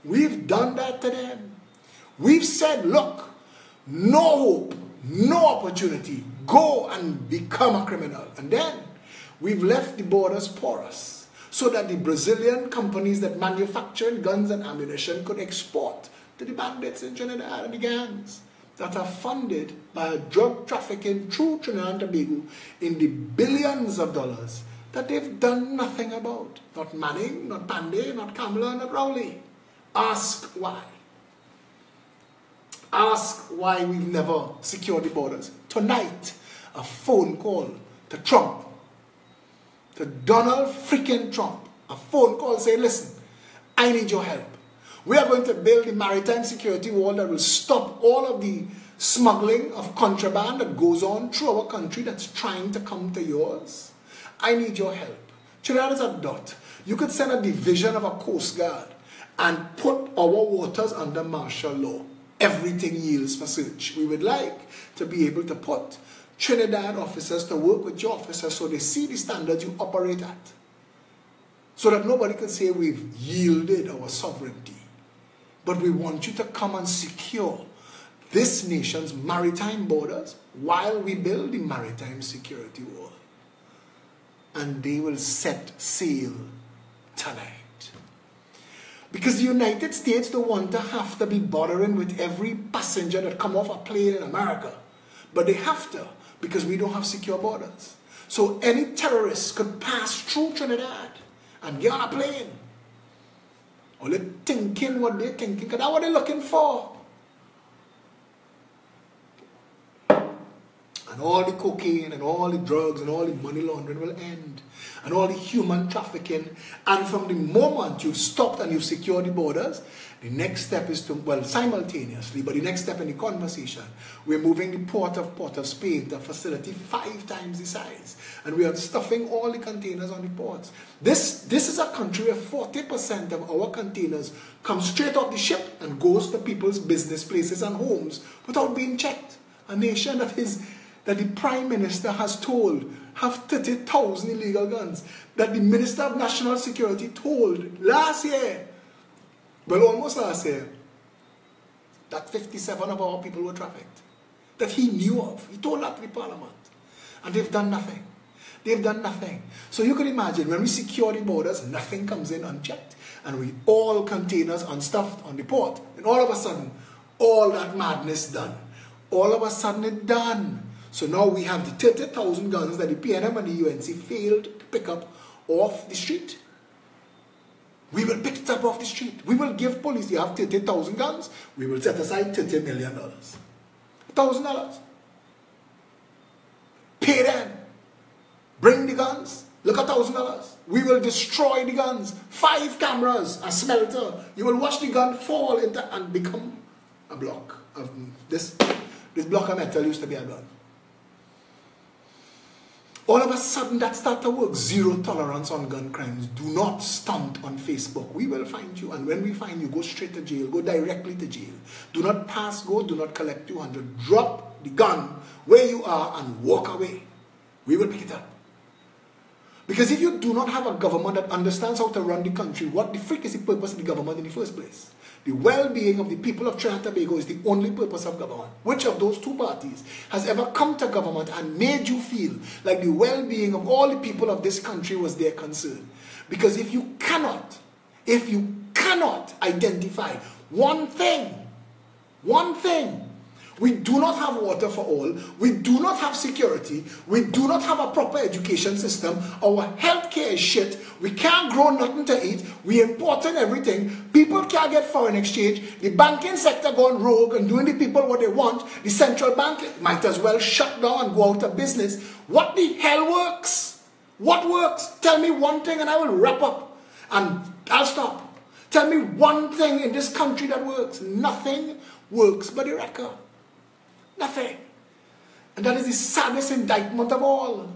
We've done that to them. We've said, look, no hope, no opportunity, go and become a criminal. And then we've left the borders porous, so that the Brazilian companies that manufacture guns and ammunition could export to the bandits in Trinidad and the gangs that are funded by drug trafficking through Trinidad and Tobago in the billions of dollars that they've done nothing about. Not Manning, not Pandey, not Kamala, not Rowley. Ask why. Ask why we've never secured the borders. Tonight, a phone call to Trump, to Donald freaking Trump, a phone call saying, listen, I need your help. We are going to build the maritime security wall that will stop all of the smuggling of contraband that goes on through our country that's trying to come to yours. I need your help. Trinidad is a dot. You could send a division of a Coast Guard and put our waters under martial law. Everything yields for search. We would like to be able to put Trinidad officers to work with your officers so they see the standards you operate at, so that nobody can say we've yielded our sovereignty. But we want you to come and secure this nation's maritime borders while we build the maritime security wall. And they will set sail tonight. Because the United States don't want to have to be bothering with every passenger that come off a plane in America. But they have to, because we don't have secure borders. So any terrorist could pass through Trinidad and get on a plane. Or they're thinking what they're thinking, because that's what they're looking for. And all the cocaine and all the drugs and all the money laundering will end. And all the human trafficking. And from the moment you've stopped and you've secured the borders, the next step is to, well, simultaneously, but the next step in the conversation, we're moving the Port of Spain to a facility 5 times the size. And we are stuffing all the containers on the ports. This is a country where 40% of our containers come straight off the ship and goes to people's business places and homes without being checked. A nation that the Prime Minister has told have 30,000 illegal guns, that the Minister of National Security told last year, well, almost last year, that 57 of our people were trafficked, that he knew of. He told that to the Parliament. And they've done nothing. They've done nothing. So you can imagine, when we secure the borders, nothing comes in unchecked, and we all containers unstuffed on the port, and all of a sudden, all that madness done. All of a sudden it's done. So now we have the 30,000 guns that the PNM and the UNC failed to pick up off the street. We will pick it up off the street. We will give police, you have 30,000 guns, we will set aside $30 million. $1,000. Pay them. Bring the guns. Look at $1,000. We will destroy the guns. 5 cameras, a smelter. You will watch the gun fall into and become a block of this block of metal used to be a gun. All of a sudden that started to work. Zero tolerance on gun crimes. Do not stunt on Facebook. We will find you, and when we find you, go straight to jail. Go directly to jail. Do not pass go. Do not collect 200. Drop the gun where you are and walk away. We will pick it up. Because Because if you do not have a government that understands how to run the country, what the freak is the purpose of the government in the first place? The well-being of the people of Trinidad and Tobago is the only purpose of government. Which of those two parties has ever come to government and made you feel like the well-being of all the people of this country was their concern? Because if you cannot identify one thing, we do not have water for all, we do not have security, we do not have a proper education system, our healthcare is shit, we can't grow nothing to eat, we importing everything, people can't get foreign exchange, the banking sector gone rogue and doing the people what they want, the central bank might as well shut down and go out of business. What the hell works? What works? Tell me one thing and I will wrap up and I'll stop. Tell me one thing in this country that works. Nothing works but the record. Nothing. And that is the saddest indictment of all.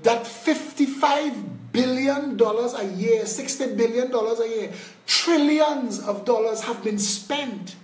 That $55 billion a year, $60 billion a year, trillions of dollars have been spent.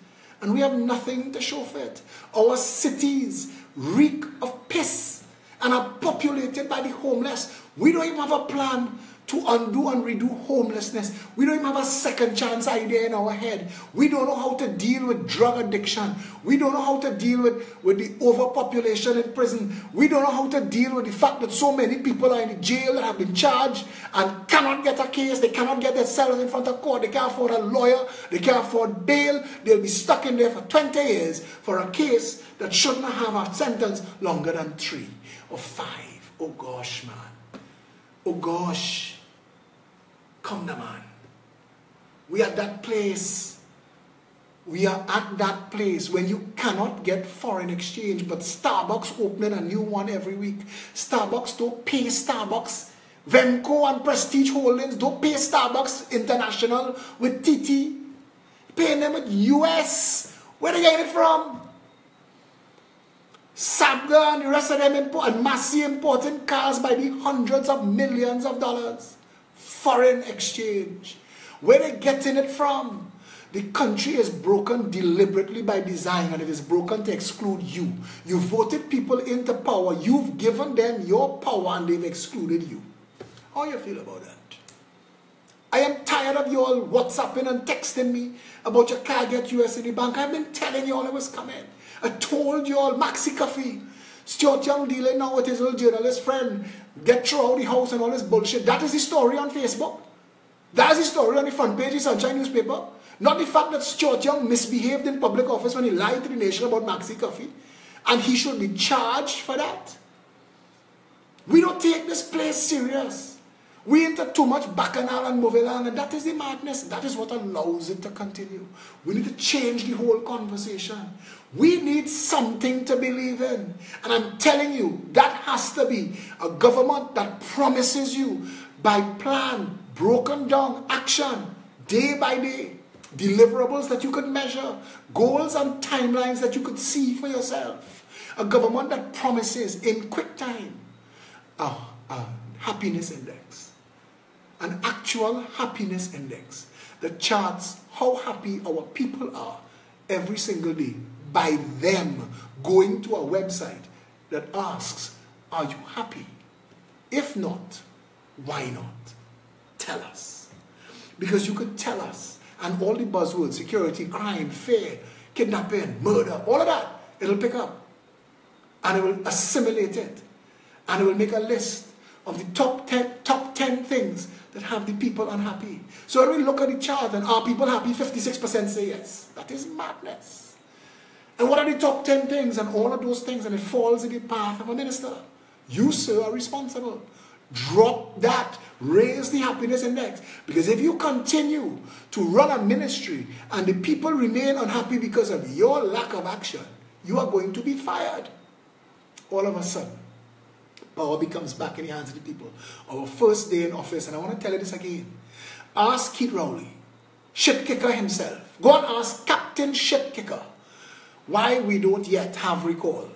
And we have nothing to show for it. Our cities reek of piss and are populated by the homeless. We don't even have a plan to undo and redo homelessness. We don't even have a second chance idea in our head. We don't know how to deal with drug addiction. We don't know how to deal with the overpopulation in prison. We don't know how to deal with the fact that so many people are in the jail that have been charged and cannot get a case. They cannot get themselves in front of court. They can't afford a lawyer. They can't afford bail. They'll be stuck in there for 20 years for a case that shouldn't have a sentence longer than 3 or 5. Oh gosh, man. Oh gosh. Come now, man. We are at that place. We are at that place when you cannot get foreign exchange, but Starbucks opening a new one every week. Starbucks don't pay Starbucks. Vemco and Prestige Holdings don't pay Starbucks International with TT. Paying them with US. Where they getting it from? Sabga and the rest of them and Massey importing cars by the hundreds of millions of dollars. Foreign exchange. Where are they getting it from? The country is broken deliberately by design, and it is broken to exclude you. You voted people into power. You've given them your power and they've excluded you. How do you feel about that? I am tired of you all WhatsApping and texting me about your car get US in the bank. I've been telling you all it was coming. I told you all, Maxi Coffee. Stuart Young dealing now with his old journalist friend. Get through out the house and all this bullshit. That is the story on Facebook. That is the story on the front page of Sunshine newspaper. Not the fact that Stuart Young misbehaved in public office when he lied to the nation about Maxi Coffee. And he should be charged for that. We don't take this place serious. We into too much bacchanal and movelan, and that is the madness. That is what allows it to continue. We need to change the whole conversation. We need something to believe in. And I'm telling you, that has to be a government that promises you by plan, broken down action, day by day, deliverables that you could measure, goals and timelines that you could see for yourself. A government that promises in quick time a happiness index, an actual happiness index that charts how happy our people are every single day by them going to a website that asks, are you happy? If not, why not? Tell us. Because you could tell us, and all the buzzwords, security, crime, fear, kidnapping, murder, all of that, it'll pick up. And it will assimilate it. And it will make a list of the top 10 things that have the people unhappy. So when we look at the chart and are people happy, 56% say yes. That is madness. And what are the top 10 things and all of those things, and it falls in the path of a minister. You, sir, are responsible. Drop that. Raise the happiness index. Because if you continue to run a ministry and the people remain unhappy because of your lack of action, you are going to be fired. All of a sudden, power becomes back in the hands of the people. Our first day in office, and I want to tell you this again. Ask Keith Rowley, shit kicker himself. Go and ask Captain Shit Kicker why we don't yet have recall.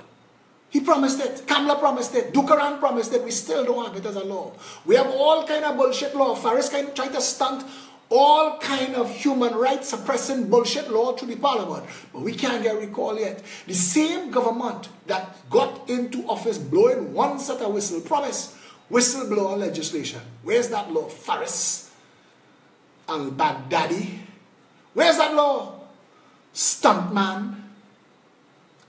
He promised it. Kamala promised it. Dukaran promised it. We still don't have it as a law. We have all kind of bullshit law. Faris kind of trying to stunt all kind of human rights suppressing bullshit law through the parliament. But we can't get recall yet. The same government that got into office blowing one set of whistle promised Whistleblower legislation. Where's that law? Faris al-Baghdadi. Where's that law? Stuntman.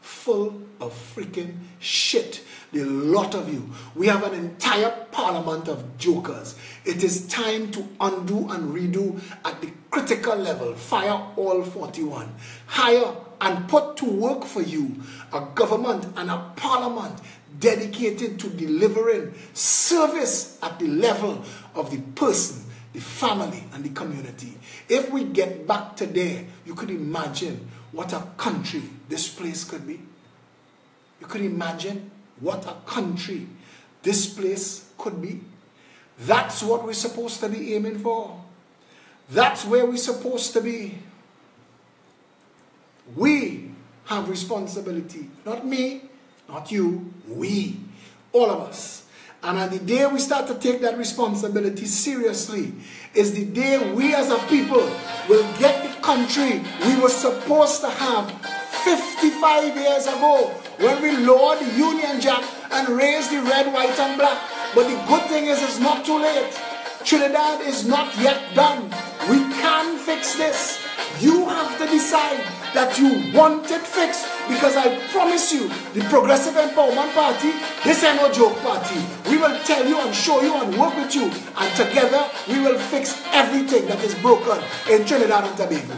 Full of freaking shit. The lot of you. We have an entire parliament of jokers. It is time to undo and redo at the critical level. Fire all 41. Hire and put to work for you a government and a parliament dedicated to delivering service at the level of the person, the family, and the community. If we get back to there, you could imagine what a country this place could be. You could imagine what a country this place could be. That's what we're supposed to be aiming for. That's where we're supposed to be. We have responsibility. Not me, not you, we. All of us. And on the day we start to take that responsibility seriously is the day we as a people will get the country we were supposed to have 55 years ago when we lowered the Union Jack and raised the red, white, and black. But the good thing is it's not too late. Trinidad is not yet done. We can fix this. You have to decide that you want it fixed, because I promise you, the Progressive Empowerment Party, this ain't no joke party. We will tell you and show you and work with you, and together we will fix everything that is broken in Trinidad and Tobago.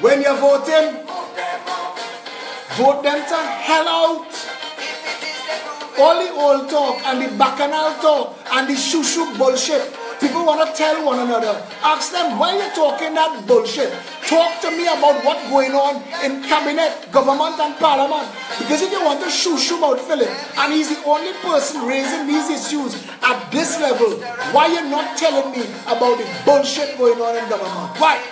When you're voting, vote them to hell out. All the old talk and the bacchanal talk and the shoo-shoo bullshit. People want to tell one another. Ask them, why are you talking that bullshit? Talk to me about what's going on in cabinet, government and parliament. Because if you want to shoo-shoo about Philip, and he's the only person raising these issues at this level, why are you not telling me about the bullshit going on in government? Why?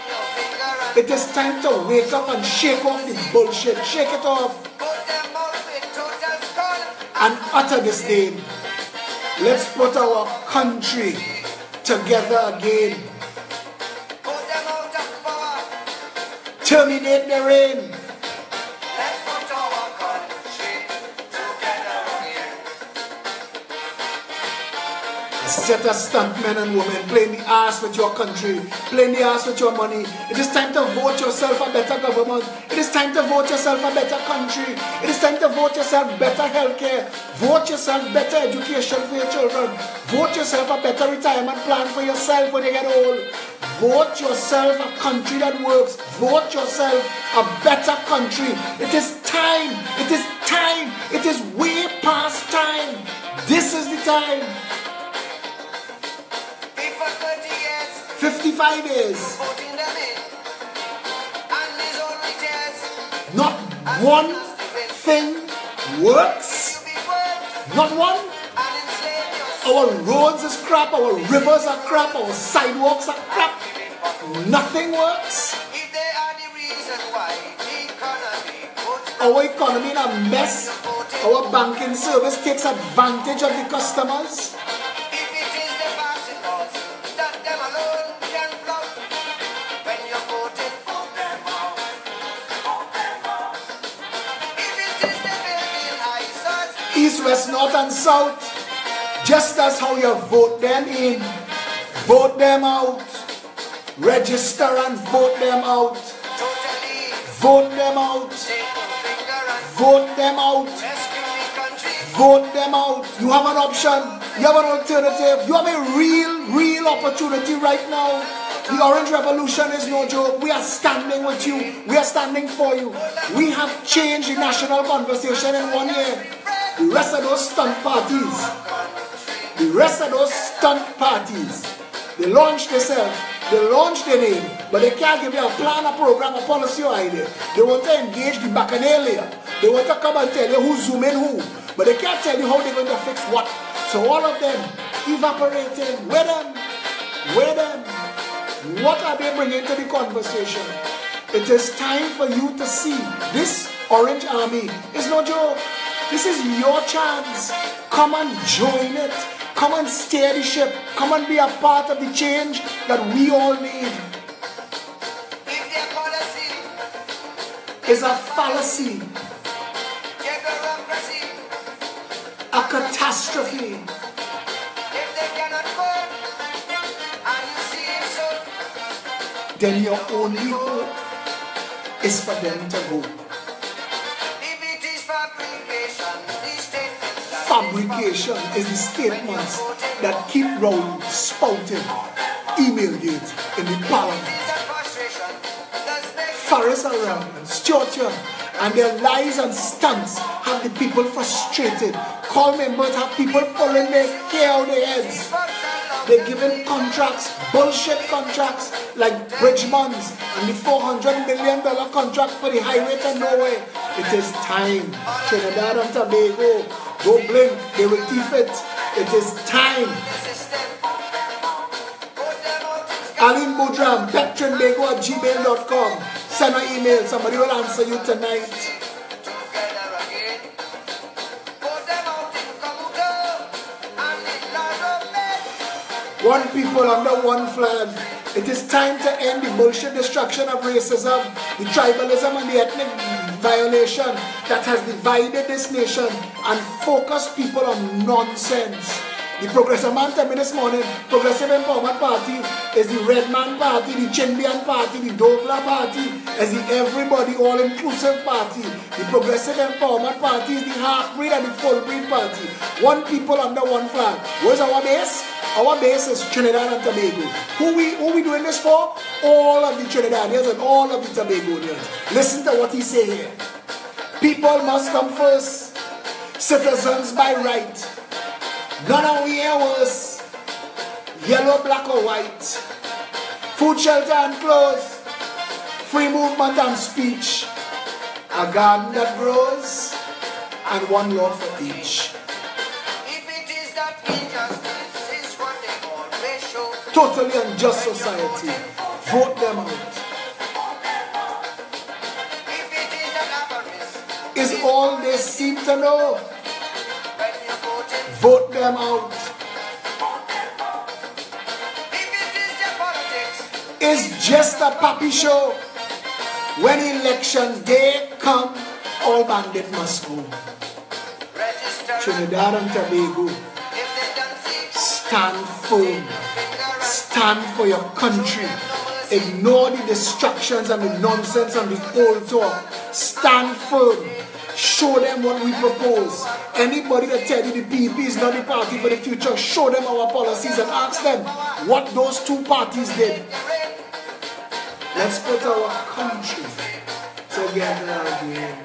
It is time to wake up and shake off the bullshit. Shake it off. And utter disdain. Let's put our country together again. Terminate the rain. A set of stuntmen and women playing the ass with your country, playing the ass with your money. It is time to vote yourself a better government. It is time to vote yourself a better country. It is time to vote yourself better healthcare. Vote yourself better education for your children. Vote yourself a better retirement plan for yourself when you get old. Vote yourself a country that works. Vote yourself a better country. It is time. It is time. It is way past time. This is the time. 55 years. Not one thing works. Not one. Our roads is crap. Our rivers are crap. Our sidewalks are crap. Nothing works. Our economy in a mess. Our banking service takes advantage of the customers. East, west, north and south. Just as how you vote them in, vote them out. Register and vote them out. Vote them out. Vote them out. Vote them out. You have an option. You have an alternative. You have a real opportunity right now. The Orange Revolution is no joke. We are standing with you. We are standing for you. We have changed the national conversation in 1 year. The rest of those stunt parties, they launch themselves, they launch their name, but they can't give you a plan, a program, a policy or idea. They want to engage the bacchanalia. They want to come and tell you who's zooming who, but they can't tell you how they're going to fix what. So all of them evaporating. Where them? What are they bringing to the conversation? It is time for you to see this Orange Army is no joke. This is your chance. Come and join it. Come and steer the ship. Come and be a part of the change that we all need. If their policy It's a fallacy, bureaucracy, a catastrophe. if they cannot vote, and you see it so, Then your only hope is for them to go. if it is fabrication, these statements that Fabrication is the statements that keep Rowley spouting emailgate in the parliament. is a frustration, does make Faris Aram and Stuart Young and their lies and stunts have the people frustrated. Call members have people pulling their hair out their heads. They're given contracts, bullshit contracts like Bridgman's and the $400 million contract for the highway to nowhere. It is time. Trinidad and Tobago, don't blink, they will thief it. It is time. Aline Mudram, petronbego@gmail.com. Send an email, somebody will answer you tonight. together again. Put them out in Kamuga, and it land of men. One people under one flag. It is time to end the bullshit destruction of racism, the tribalism and the ethnic violation that has divided this nation and focus people on nonsense. The Progressive Man told me this morning, Progressive Empowerment Party is the Red Man Party, the Chindian Party, the Dogla Party, is the everybody all-inclusive party. The Progressive Empowerment Party is the half-breed and the full-breed party. One people under one flag. Where's our base? Our base is Trinidad and Tobago. Who we doing this for? All of the Trinidadians and all of the Tobagonians. Listen to what he say here. People must come first. Citizens by right. None of we ours. Yellow, black or white. Food, shelter and clothes. Free movement and speech. A garden that grows. And one law for each. If it is that injustice is what they always show, Totally unjust society. Vote them out. if it is that avarice, Is all they seem to know. when you vote in, Vote them out. if it is their politics, It's just a puppy show. When election day come, all bandit must go. register, Trinidad and Tobago, if they don't see, stand firm. finger Stand for your country. Ignore the distractions and the nonsense and the old talk. Stand firm. Show them what we propose. Anybody that tell you the PEP is not the party for the future, show them our policies and ask them what those two parties did. Let's put our country together again.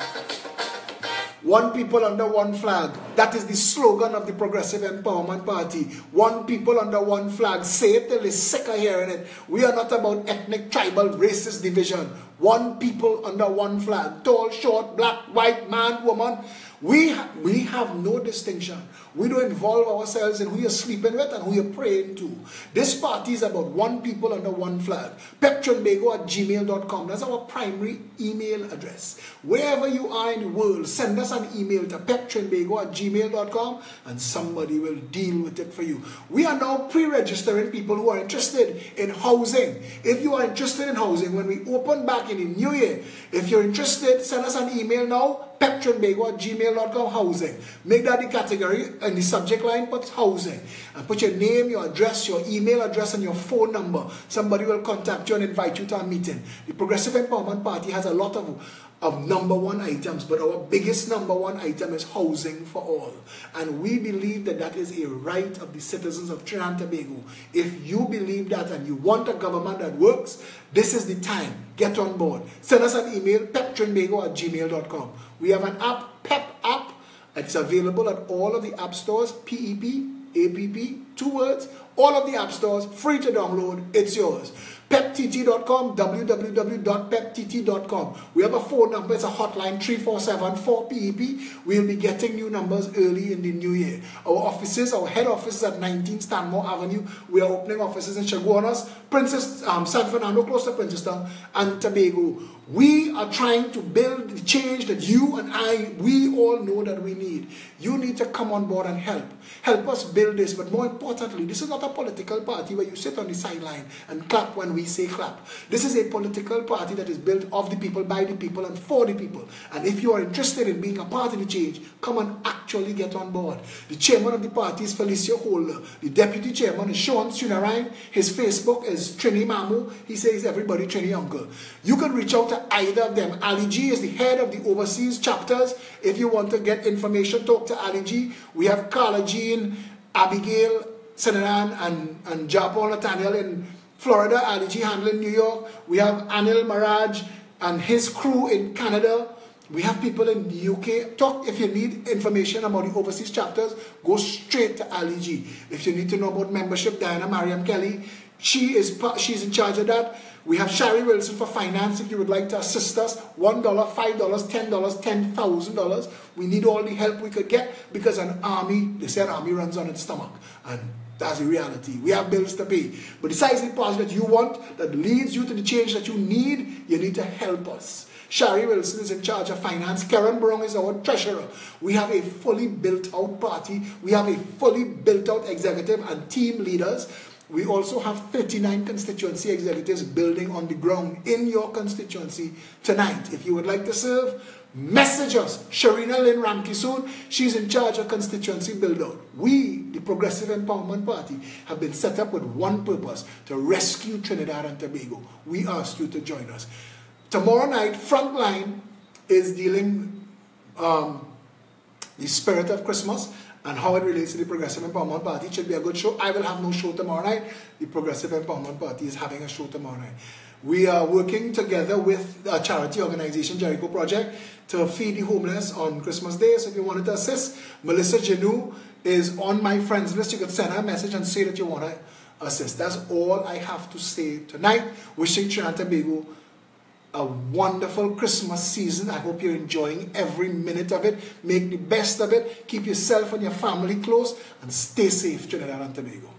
One people under one flag. That is the slogan of the Progressive Empowerment Party. One people under one flag. Say it till you're sick of hearing it. We are not about ethnic, tribal, racist division. One people under one flag. Tall, short, black, white, man, woman. We have no distinction. We don't involve ourselves in who you're sleeping with and who you're praying to. This party is about one people under one flag. petronbego@gmail.com. That's our primary email address. Wherever you are in the world, send us an email to petronbego@gmail.com and somebody will deal with it for you. We are now pre-registering people who are interested in housing. If you are interested in housing, when we open back in the new year, if you're interested, send us an email now. petronbego@gmail.com housing. Make that the category and the subject line, put housing. And put your name, your address, your email address, and your phone number. Somebody will contact you and invite you to a meeting. The Progressive Empowerment Party has a lot of number one items, but our biggest number one item is housing for all. And we believe that that is a right of the citizens of Trinidad and Tobago. If you believe that and you want a government that works, this is the time. Get on board. Send us an email, petronbego@gmail.com. We have an app, PEP app. It's available at all of the app stores, PEP, APP, 2 words, all of the app stores, free to download. It's yours. peptt.com, www.peptt.com. We have a phone number, it's a hotline, 347-4PEP. We'll be getting new numbers early in the new year. Our offices, our head office is at 19 Stanmore Avenue. We are opening offices in Chaguanas, San Fernando, close to Princeton, and Tobago. We are trying to build the change that you and we all know that we need. You need to come on board and help. Help us build this, but more importantly, this is not a political party where you sit on the sideline and clap when we say clap. This is a political party that is built of the people, by the people, and for the people. And if you are interested in being a part of the change, come and actually get on board. The chairman of the party is Felicia Holder. The deputy chairman is Sean Sunarine. His Facebook is Trini Mamu. He says everybody Trini Uncle. You can reach out to either of them. Ali G is the head of the overseas chapters. If you want to get information, talk to Ali G. We have Carla Jean, Abigail, Senaran, and Japon Nathaniel in Florida, Ali G handling New York. We have Anil Maraj and his crew in Canada. We have people in the UK. Talk if you need information about the overseas chapters, go straight to Ali G. If you need to know about membership, Diana Mariam Kelly, she's in charge of that. We have Shari Wilson for finance if you would like to assist us. $1, $5, $10, $10,000. We need all the help we could get because an army, they say an army runs on its stomach. And that's the reality. We have bills to pay. But besides the parts that you want, that leads you to the change that you need to help us. Shari Wilson is in charge of finance. Karen Brown is our treasurer. We have a fully built out party. We have a fully built out executive and team leaders. We also have 39 constituency executives building on the ground in your constituency tonight. If you would like to serve, message us. Sharina Lynn Ramkisoon, she's in charge of constituency build-out. We, the Progressive Empowerment Party, have been set up with one purpose, to rescue Trinidad and Tobago. We ask you to join us. Tomorrow night, Frontline is dealing the spirit of Christmas and how it relates to the Progressive Empowerment Party. It should be a good show. I will have no show tomorrow night. The Progressive Empowerment Party is having a show tomorrow night. We are working together with a charity organization, Jericho Project, to feed the homeless on Christmas Day. So if you wanted to assist, Melissa Janu is on my friends list. You could send her a message and say that you want to assist. That's all I have to say tonight. Wishing Trinidad and Tobago a wonderful Christmas season. I hope you're enjoying every minute of it. Make the best of it. Keep yourself and your family close and stay safe, Trinidad and Tobago.